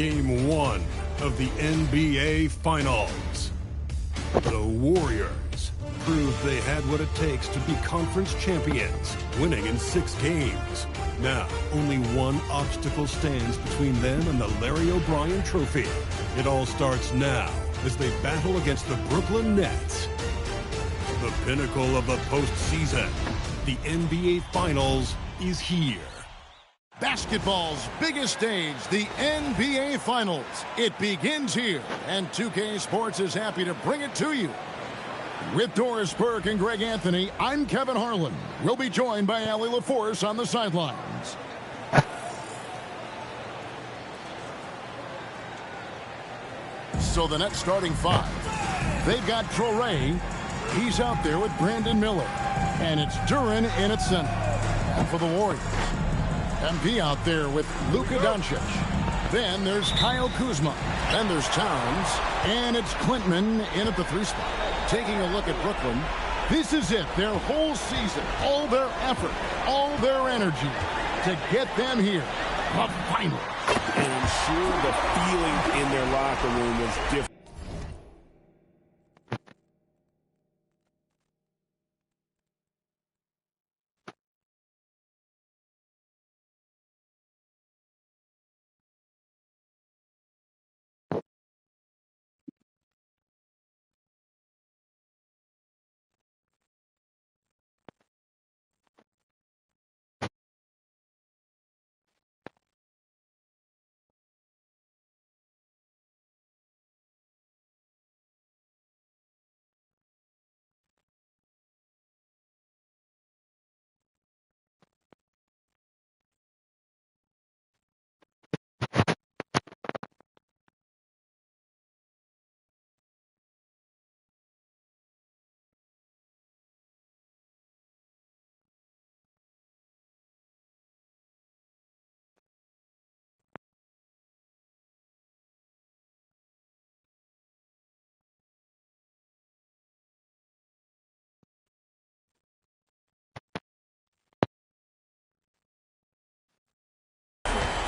Game 1 of the NBA Finals. The Warriors proved they had what it takes to be conference champions, winning in 6 games. Now, only one obstacle stands between them and the Larry O'Brien Trophy. It all starts now as they battle against the Brooklyn Nets. The pinnacle of the postseason, the NBA Finals, is here. Basketball's biggest stage, the NBA Finals. It begins here, and 2K Sports is happy to bring it to you. With Doris Burke and Greg Anthony, I'm Kevin Harlan. We'll be joined by Allie LaForce on the sidelines. So the Nets starting 5. They've got Traoré. He's out there with Brandon Miller. And it's Duren in at center. And for the Warriors, MP out there with Luka Doncic. Then there's Kyle Kuzma. Then there's Towns. And it's Klintman in at the 3 spot. Taking a look at Brooklyn, this is it. Their whole season, all their effort, all their energy to get them here. The finals. And I'm sure the feeling in their locker room was different.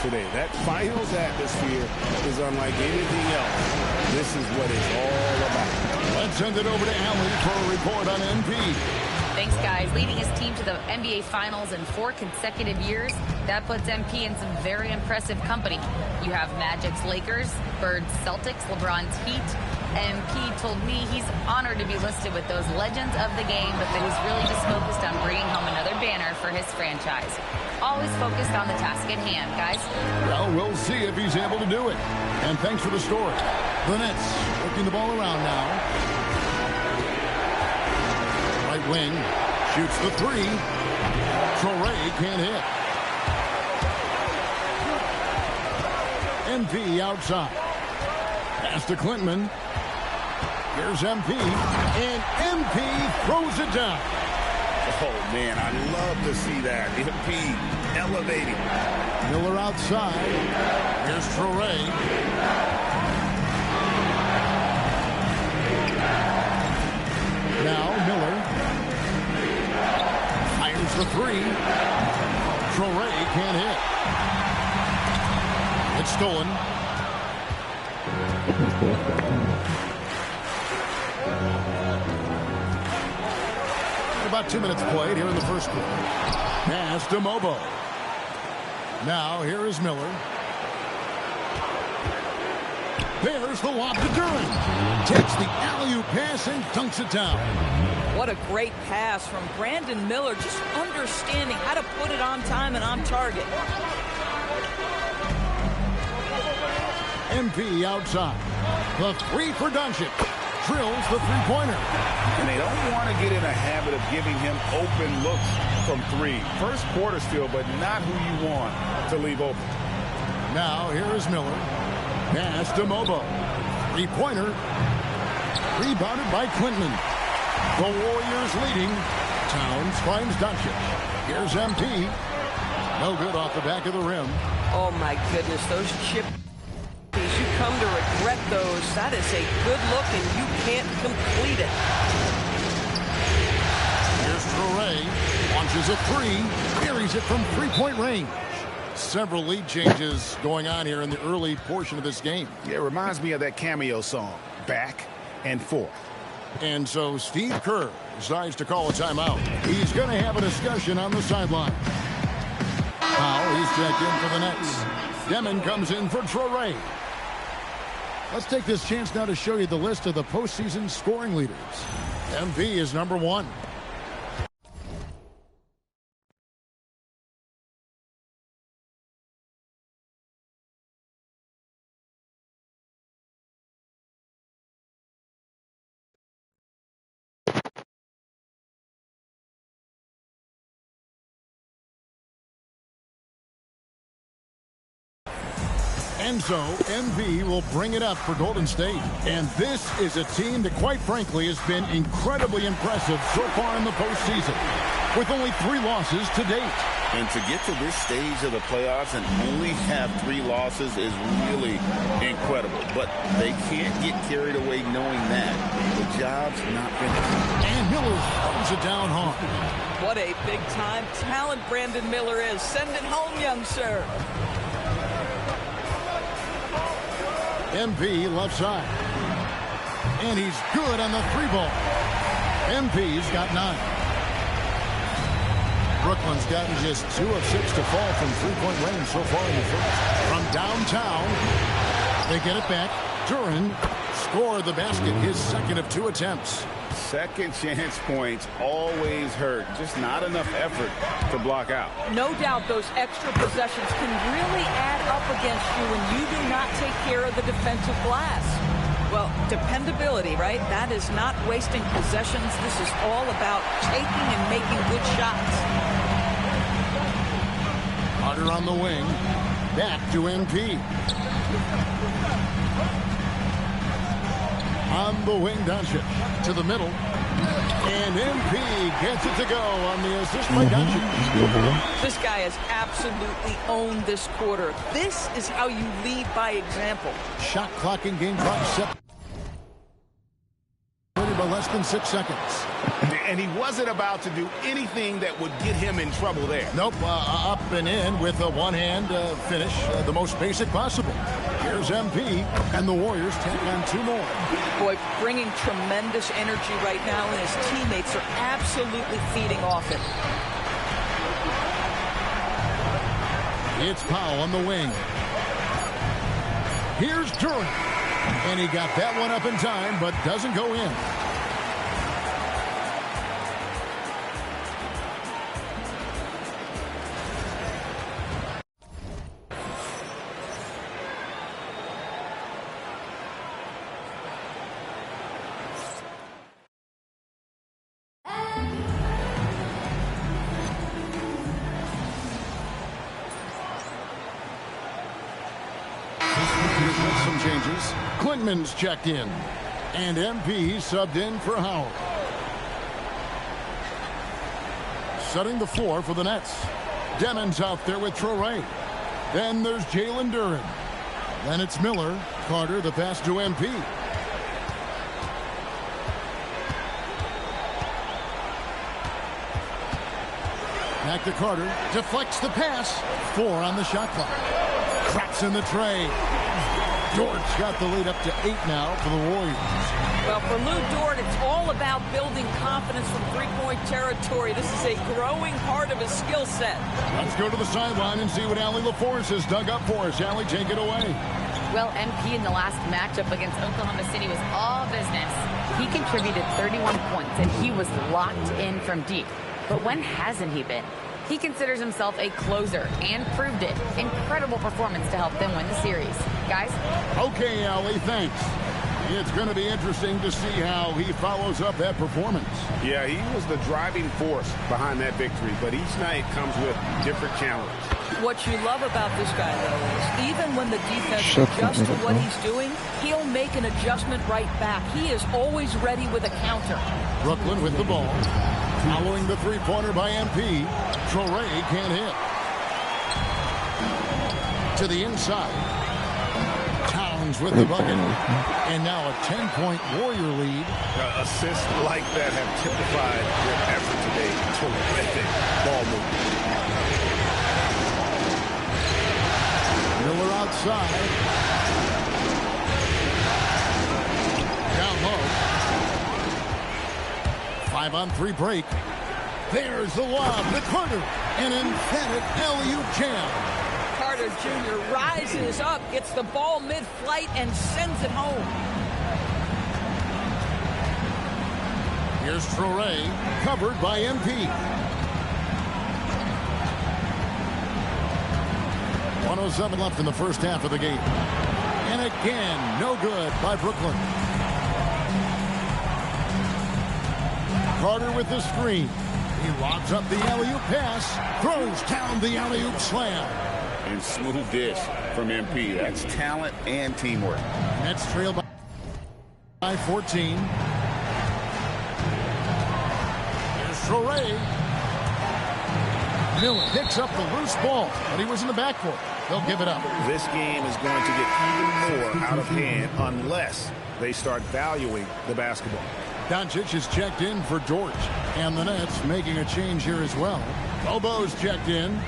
Today, that finals atmosphere is unlike anything else. This is what it's all about. Let's send it over to Allie for a report on MP. Thanks, guys. Leading his team to the NBA Finals in 4 consecutive years, that puts MP in some very impressive company. You have Magic's Lakers, Bird's Celtics, LeBron's Heat. MP told me he's honored to be listed with those legends of the game, but that he's really just focused on bringing home another banner for his franchise. Always focused on the task at hand, guys. Well, we'll see if he's able to do it. And thanks for the story. The Nets working the ball around now. Right wing shoots the 3. Traoré can't hit. MP outside. Pass to Klintman. Here's MP. And MP throws it down. Oh, man, I love to see that. MP elevating. Miller outside. Here's Traoré. Now Miller fires the 3. Traoré can't hit. It's stolen. About 2 minutes played here in the first quarter. Pass to Mobo. Now here is Miller. There's the lob to Duren. Takes the alley-oop pass and dunks it down. What a great pass from Brandon Miller, just understanding how to put it on time and on target. MP outside. The 3 for Doncic. Drills the 3-pointer. And they don't want to get in a habit of giving him open looks from 3. First quarter still, but not who you want to leave open. Now here is Miller. Pass to Mobo. 3-pointer. Rebounded by Klintman. The Warriors leading. Towns finds Doncic. Here's MP. No good off the back of the rim. Oh my goodness, those chip. You come to regret those. That is a good look, and you can't complete it. Here's Traoré. Launches a 3. Buries it from 3-point range. several lead changes going on here in the early portion of this game. Yeah, it reminds me of that cameo song, Back and Forth. And so Steve Kerr decides to call a timeout. He's going to have a discussion on the sideline. Powell, he's checked in for the Nets. Demon comes in for Traore. Let's take this chance now to show you the list of the postseason scoring leaders. MP is number 1. And so, MV will bring it up for Golden State. And this is a team that, quite frankly, has been incredibly impressive so far in the postseason, with only 3 losses to date. And to get to this stage of the playoffs and only have 3 losses is really incredible. But they can't get carried away knowing that the job's not finished. And Miller throws it down hard. What a big-time talent Brandon Miller is. Send it home, young sir. MP left side. And he's good on the 3-ball. MP's got 9. Brooklyn's gotten just 2 of 6 to fall from 3-point range so far in the first. From downtown, they get it back. Duren scored the basket, his second of 2 attempts. Second chance points always hurt. Just not enough effort to block out. No doubt those extra possessions can really add up against you when you do not take care of the defensive glass. Well, dependability, right? That is not wasting possessions. This is all about taking and making good shots. Carter on the wing. Back to MP. On the wing, Doncic to the middle. And MP gets it to go on the assist by Doncic. This guy has absolutely owned this quarter. This is how you lead by example. Shot clock and game clock set. By less than 6 seconds. And he wasn't about to do anything that would get him in trouble there. Nope, up and in with a one-hand finish, the most basic possible. Here's MP, and the Warriors take on 2 more. Boy, bringing tremendous energy right now, and his teammates are absolutely feeding off it. It's Powell on the wing. Here's Duren. And he got that one up in time, but doesn't go in. Some changes. Quintman's checked in. And MP subbed in for Howard. Setting the floor for the Nets. Demon's out there with Traore. Then there's Jalen Duren. Then it's Miller. Carter, the pass to MP. Back to Carter. Deflects the pass. 4 on the shot clock. Cracks in the tray. Dort's got the lead up to 8 now for the Warriors. Well, for Lou Dort, it's all about building confidence from three-point territory. This is a growing part of his skill set. Let's go to the sideline and see what Allie LaForce has dug up for us. Allie, take it away. Well, MP in the last matchup against Oklahoma City was all business. He contributed 31 points, and he was locked in from deep. But when hasn't he been? He considers himself a closer and proved it. Incredible performance to help them win the series. Guys? Okay, Allie, thanks. It's going to be interesting to see how he follows up that performance. Yeah, he was the driving force behind that victory, but each night comes with different challenges. What you love about this guy, though, is even when the defense adjusts to what he's doing, he'll make an adjustment right back. He is always ready with a counter. Brooklyn with the ball. Following the three-pointer by MP. Traore can't hit. To the inside. Towns with the bucket. And now a 10-point Warrior lead. Assists like that have typified their effort today. Terrific ball movement. side. Down low. 5-on-3 break. There's the lob to Carter. An emphatic alley-oop jam. Carter Jr. rises up, gets the ball mid-flight, and sends it home. Here's Traore, covered by MP. 1:07 left in the first half of the game. And again, no good by Brooklyn. Carter with the screen. He lobs up the alley-oop pass, throws down the alley-oop slam. And smooth dish from MP. That's talent and teamwork. Nets trail by 14. Here's Traore. Miller picks up the loose ball, but he was in the backcourt. They'll give it up. This game is going to get even more out of hand unless they start valuing the basketball. Doncic is checked in for George. And the Nets making a change here as well. Bobo's checked in.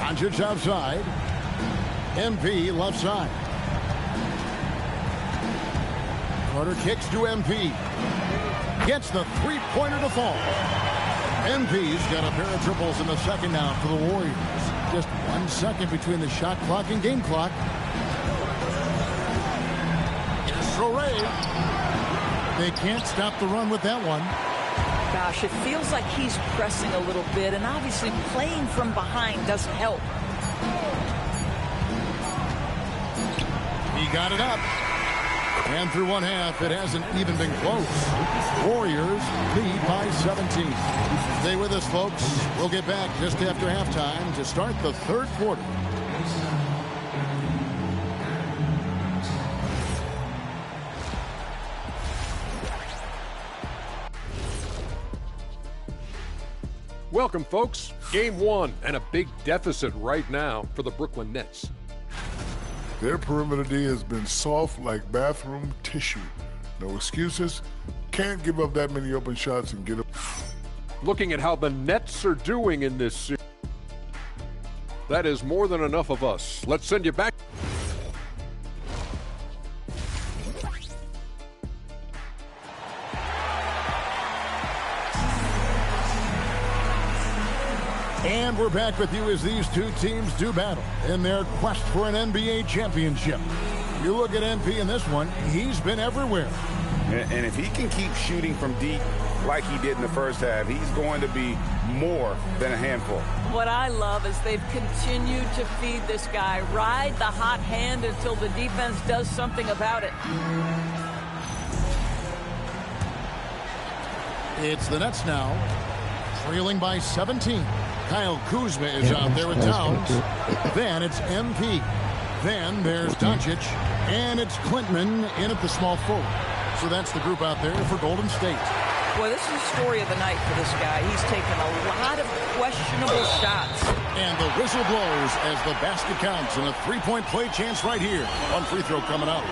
Doncic outside. MP left side. Carter kicks to MP. Gets the three-pointer to fall. MP's got a pair of triples in the second now for the Warriors. Just 1 second between the shot clock and game clock. Here's Traore. They can't stop the run with that one. Gosh, it feels like he's pressing a little bit, and obviously playing from behind doesn't help. He got it up. And through one half, it hasn't even been close. Warriors lead by 17. Stay with us, folks. We'll get back just after halftime to start the third quarter. Welcome, folks. Game 1 and a big deficit right now for the Brooklyn Nets. Their perimeter D has been soft like bathroom tissue. No excuses. Can't give up that many open shots and get them. Looking at how the Nets are doing in this series, that is more than enough of us. Let's send you back. And we're back with you as these two teams do battle in their quest for an NBA championship. You look at MP in this one, he's been everywhere. And if he can keep shooting from deep like he did in the first half, he's going to be more than a handful. What I love is they've continued to feed this guy, ride the hot hand until the defense does something about it. It's the Nets now, trailing by 17. Kyle Kuzma is out there with Towns. Then it's MP. Then there's Doncic. And it's Klintman in at the small forward. So that's the group out there for Golden State. Boy, this is the story of the night for this guy. He's taken a lot of questionable shots. And the whistle blows as the basket counts. And a three-point play chance right here. One free throw coming up.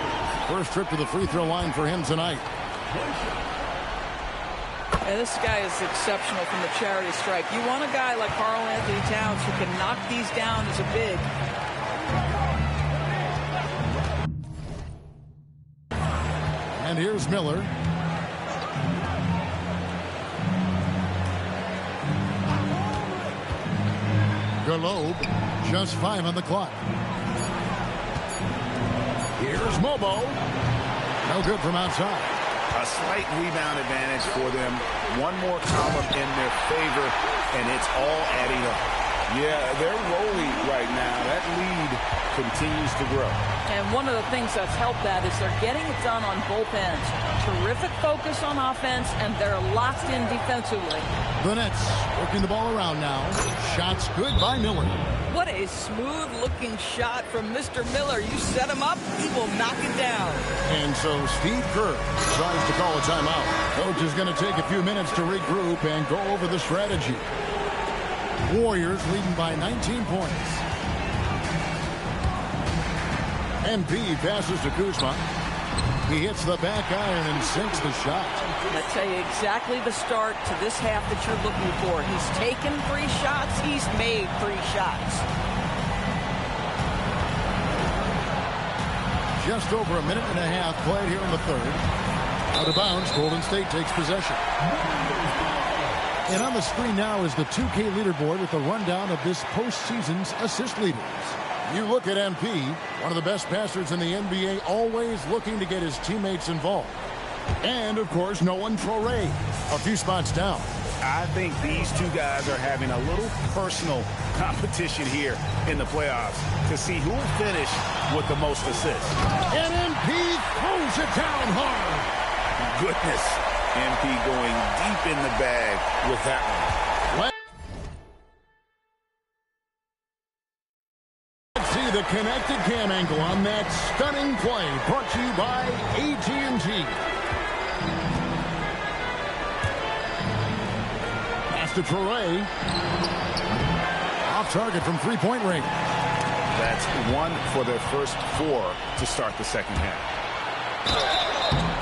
First trip to the free throw line for him tonight. And this guy is exceptional from the charity stripe. You want a guy like Karl-Anthony Towns who can knock these down as a big. And here's Miller. Garlob, just 5 on the clock. Here's Mobo. No good from outside. A slight rebound advantage for them. One more column in their favor, and it's all adding up. Yeah, they're rolling right now. That lead continues to grow. And one of the things that's helped that is they're getting it done on both ends. Terrific focus on offense, and they're locked in defensively. The Nets working the ball around now. Shots good by Miller. What a smooth-looking shot from Mr. Miller. You set him up, he will knock it down. And so Steve Kerr tries to call a timeout. Coach is going to take a few minutes to regroup and go over the strategy. Warriors leading by 19 points. MP passes to Kuzma. He hits the back iron and sinks the shot. I tell you exactly the start to this half that you're looking for. He's taken 3 shots. He's made 3 shots. Just over a minute and a half played here in the third. Out of bounds, Golden State takes possession. And on the screen now is the 2K leaderboard with a rundown of this postseason's assist leaders. You look at MP, one of the best passers in the NBA, always looking to get his teammates involved. And, of course, Nolan Traore, a few spots down. I think these two guys are having a little personal competition here in the playoffs to see who will finish with the most assists. And MP throws it down hard. Goodness, MP going deep in the bag with that one. Let's see the connected cam angle on that stunning play brought to you by AT&T. Pass to Traore. Off target from three-point range. That's 1 for their first 4 to start the second half.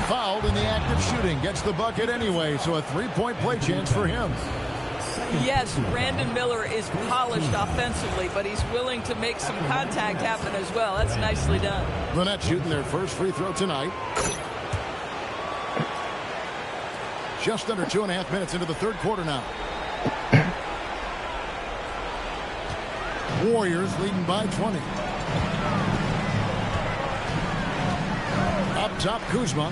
Fouled in the act of shooting. Gets the bucket anyway, so a 3-point play chance for him. Yes, Brandon Miller is polished offensively, but he's willing to make some contact happen as well. That's nicely done. The Nets shooting their first free throw tonight. Just under 2.5 minutes into the third quarter now. Warriors leading by 20. Up top, Kuzma.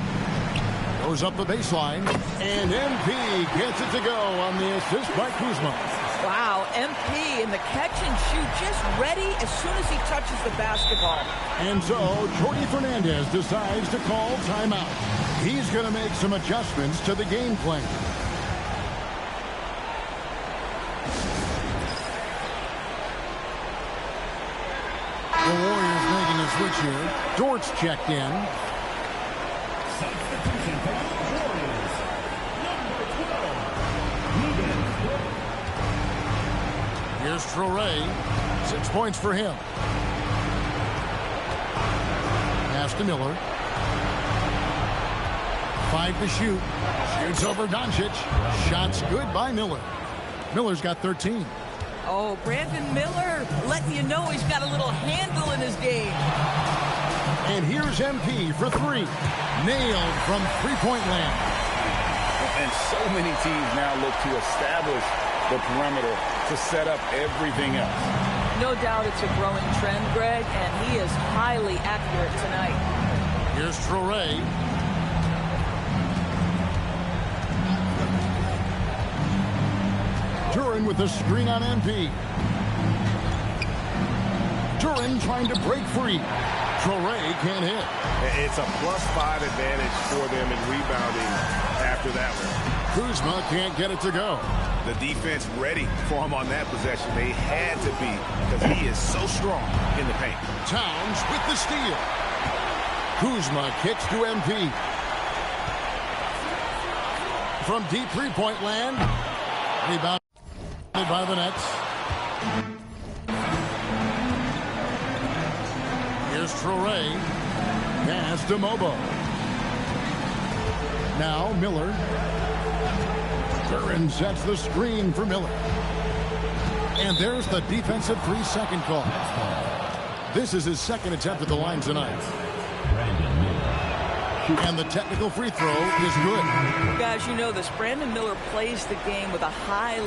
Goes up the baseline. And MP gets it to go on the assist by Kuzma. Wow, MP in the catch and shoot, just ready as soon as he touches the basketball. And so, Jordi Fernandez decides to call timeout. He's going to make some adjustments to the game plan. The Warriors making a switch here. Dort's checked in. Here's Traore. 6 points for him. Pass to Miller. 5 to shoot. Shoots over Doncic. Shots good by Miller. Miller's got 13. Oh, Brandon Miller letting you know he's got a little handle in his game. And here's MP for 3. Nailed from three-point land. And so many teams now look to establish the perimeter to set up everything else. No doubt it's a growing trend, Greg, and he is highly accurate tonight. Here's Traore. Duren with the screen on MP. Duren trying to break free. Traore can't hit. It's a +5 advantage for them in rebounding after that one. Kuzma can't get it to go. The defense ready for him on that possession. They had to be because he is so strong in the paint. Towns with the steal. Kuzma kicks to MP. From deep three-point land. Rebound by the Nets. Here's Traore. Pass to Mobo. Now Miller. Duren sets the screen for Miller. And there's the defensive 3-second call. This is his second attempt at the line tonight. And the technical free throw is good. Guys, you know this. Brandon Miller plays the game with a high...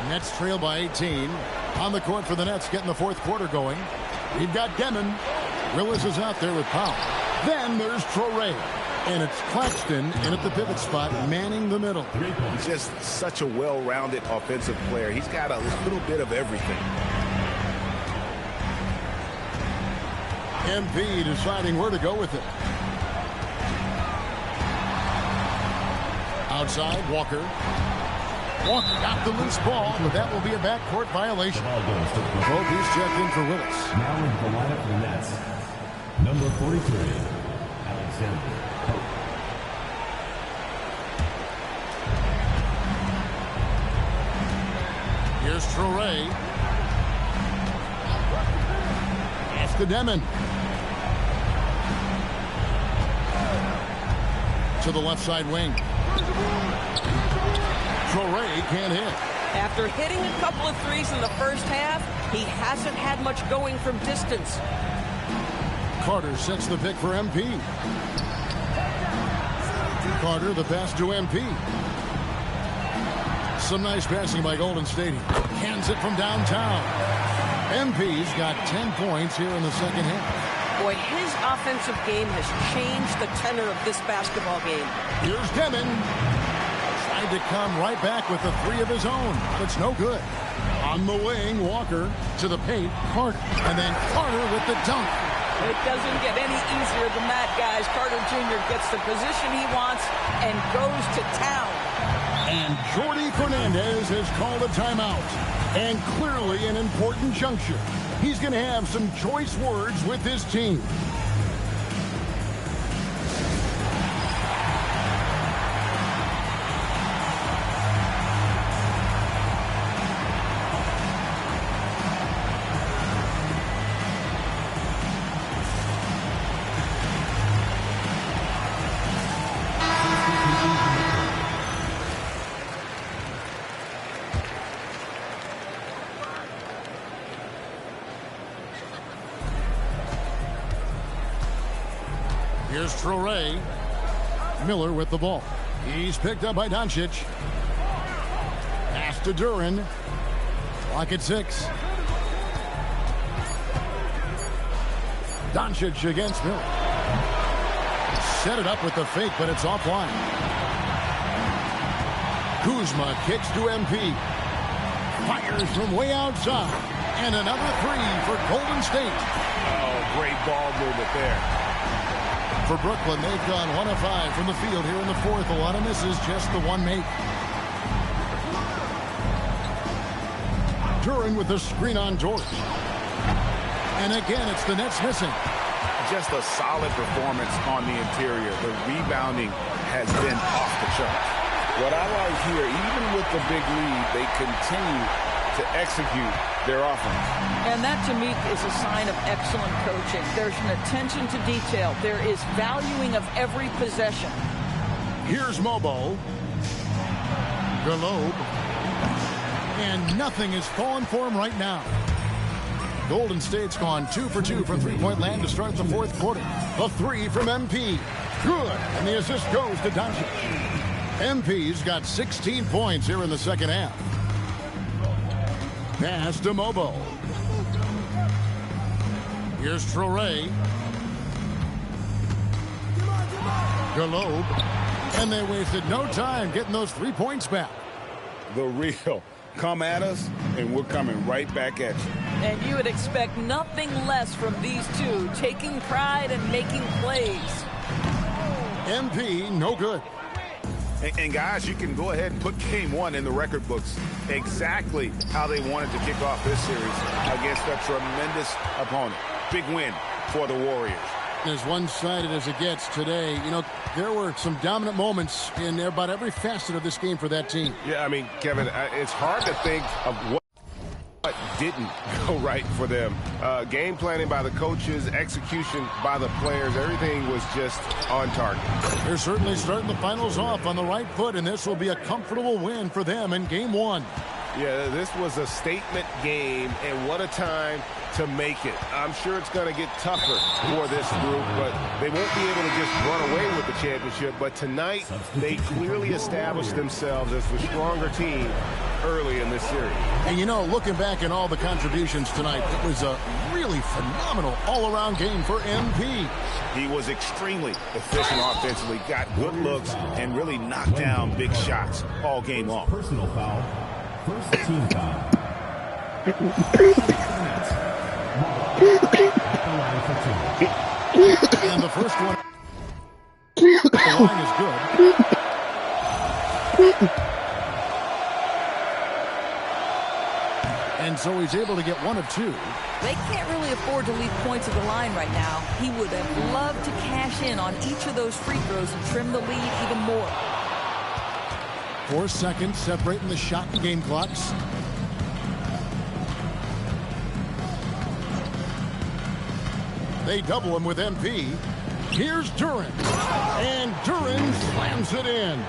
Nets trail by 18. On the court for the Nets, getting the fourth quarter going. We've got Demon. Willis is out there with Powell. Then there's Traore. And it's Claxton in at the pivot spot, manning the middle. He's just such a well-rounded offensive player. He's got a little bit of everything. MP deciding where to go with it. Outside, Walker. Walker got the loose ball, but that will be a backcourt violation. Kobe's checked in for Willis. Now into the lineup for the Nets. Number 43, Alexander Pope. Here's Traore. Pass to Demon. To the left side wing. Traore can't hit. After hitting a couple of threes in the first half, he hasn't had much going from distance. Carter sets the pick for MP. Carter, the pass to MP. Some nice passing by Golden State. Hands it from downtown. MP's got 10 points here in the second half. Boy, his offensive game has changed the tenor of this basketball game. Here's Demon. Tried to come right back with the three of his own, but it's no good. On the wing, Walker to the paint, Carter, and then Carter with the dunk. It doesn't get any easier than that, guys. Carter Jr. gets the position he wants and goes to town. And Jordi Fernandez has called a timeout. And clearly an important juncture. He's going to have some choice words with his team. Here's Traore. Miller with the ball. He's picked up by Doncic. Pass to Duren. Clock at 6. Doncic against Miller. Set it up with the fake, but it's offline. Kuzma kicks to MP. Fires from way outside. And another three for Golden State. Oh, great ball movement there. For Brooklyn, they've gone 1 of 5 from the field here in the fourth. A lot of misses, just the one make. Duren with the screen on George. And again, it's the Nets missing. Just a solid performance on the interior. The rebounding has been off the charts. What I like here, even with the big lead, they continue to execute their offense. And that, to me, is a sign of excellent coaching. There's an attention to detail. There is valuing of every possession. Here's Mobo. Galobe. And nothing is falling for him right now. Golden State's gone 2 for 2 from three-point land to start the fourth quarter. A three from MP. Good. And the assist goes to Doncic. MP's got 16 points here in the second half. Pass to Mobo. Here's Traore. Galobe. And they wasted no time getting those 3 points back. The real. Come at us, and we're coming right back at you. And you would expect nothing less from these two, taking pride and making plays. MP, no good. And guys, you can go ahead and put game one in the record books. Exactly how they wanted to kick off this series against a tremendous opponent. Big win for the Warriors. As one-sided as it gets today, you know, there were some dominant moments in about every facet of this game for that team. Yeah, I mean, Kevin, it's hard to think of what didn't go right for them. Game planning by the coaches, execution by the players, everything was just on target. They're certainly starting the finals off on the right foot, and this will be a comfortable win for them in game one. Yeah, this was a statement game, and what a time to make it. I'm sure it's going to get tougher for this group, but they won't be able to just run away with the championship. But tonight, they clearly established themselves as the stronger team early in this series. And, you know, looking back at all the contributions tonight, it was a really phenomenal all-around game for MP. He was extremely efficient offensively, got good looks, and really knocked down big shots all game long. Personal foul. First team foul. And the first one, the line is good. And so he's able to get one of two. They can't really afford to leave points at the line right now. He would have loved to cash in on each of those free throws and trim the lead even more. 4 seconds separating the shot and game clocks. They double him with MP. Here's Duren. And Duren slams it in.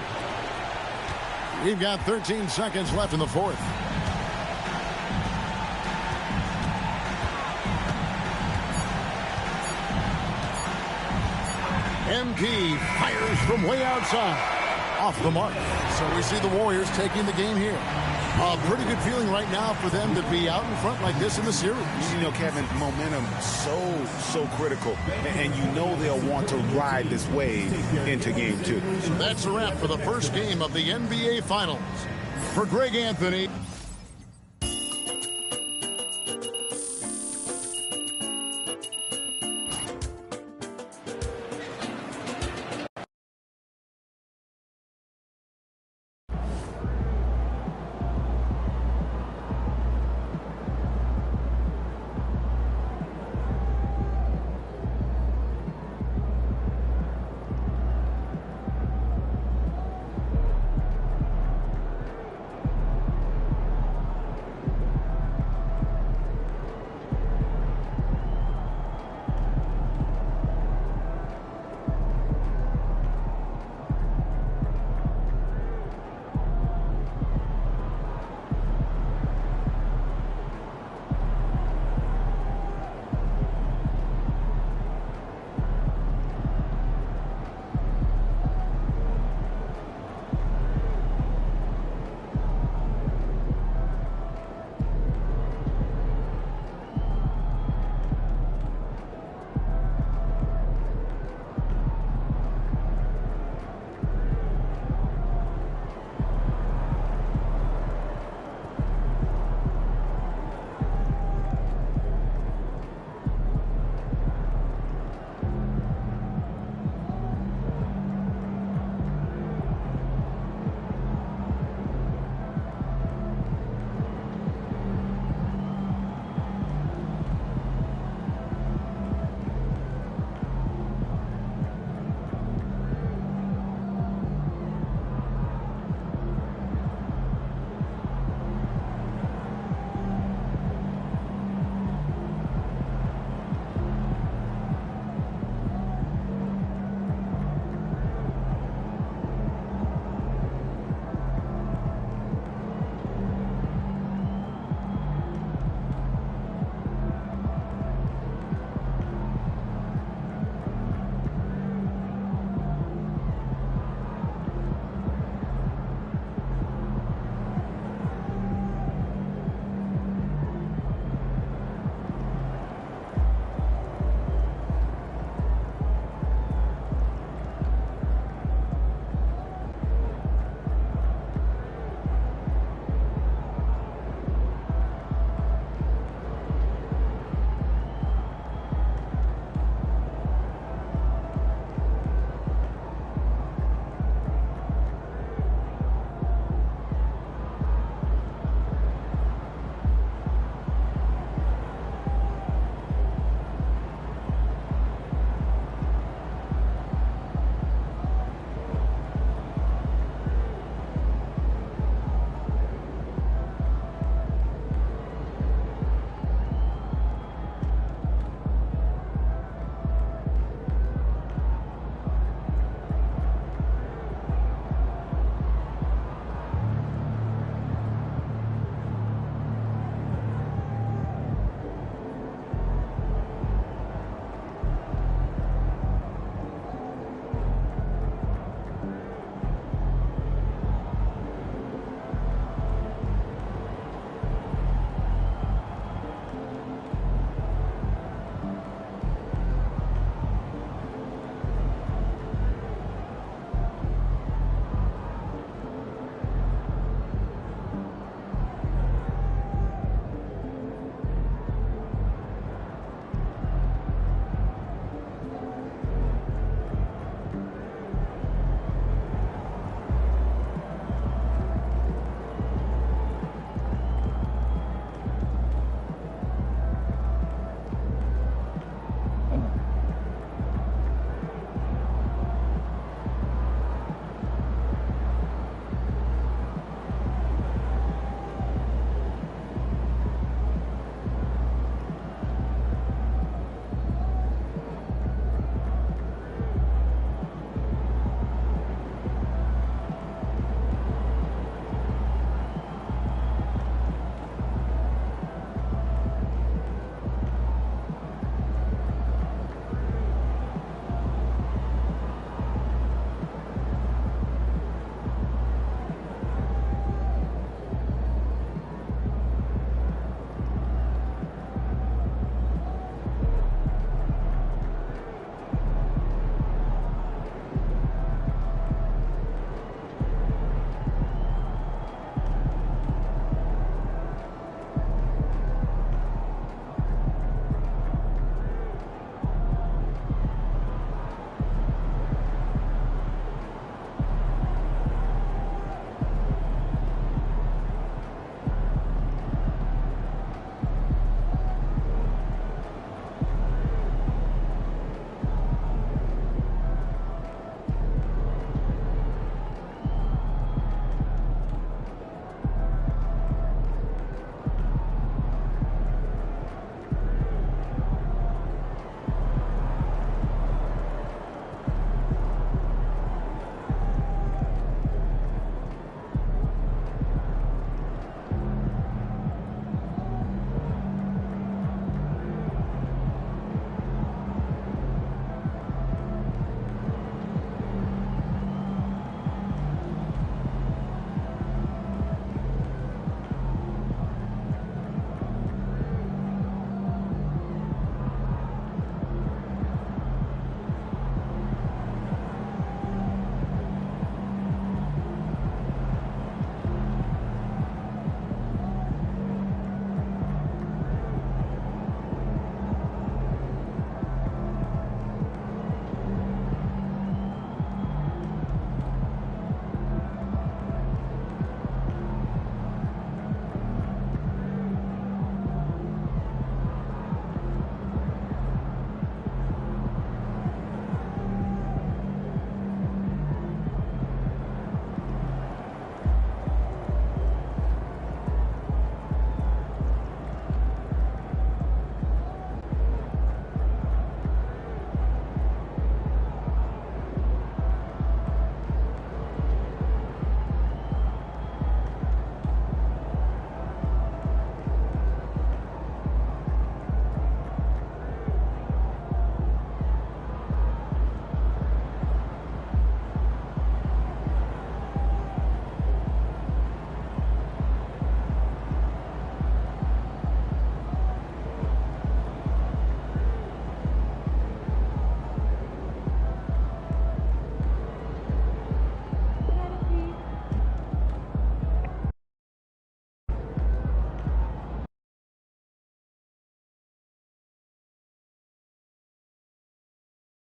We've got 13 seconds left in the fourth. MP fires from way outside. Off the mark. So we see the Warriors taking the game here. A pretty good feeling right now for them to be out in front like this in the series. You know, Kevin, momentum so critical. And you know they'll want to ride this wave into game 2. That's a wrap for the first game of the NBA Finals. For Greg Anthony.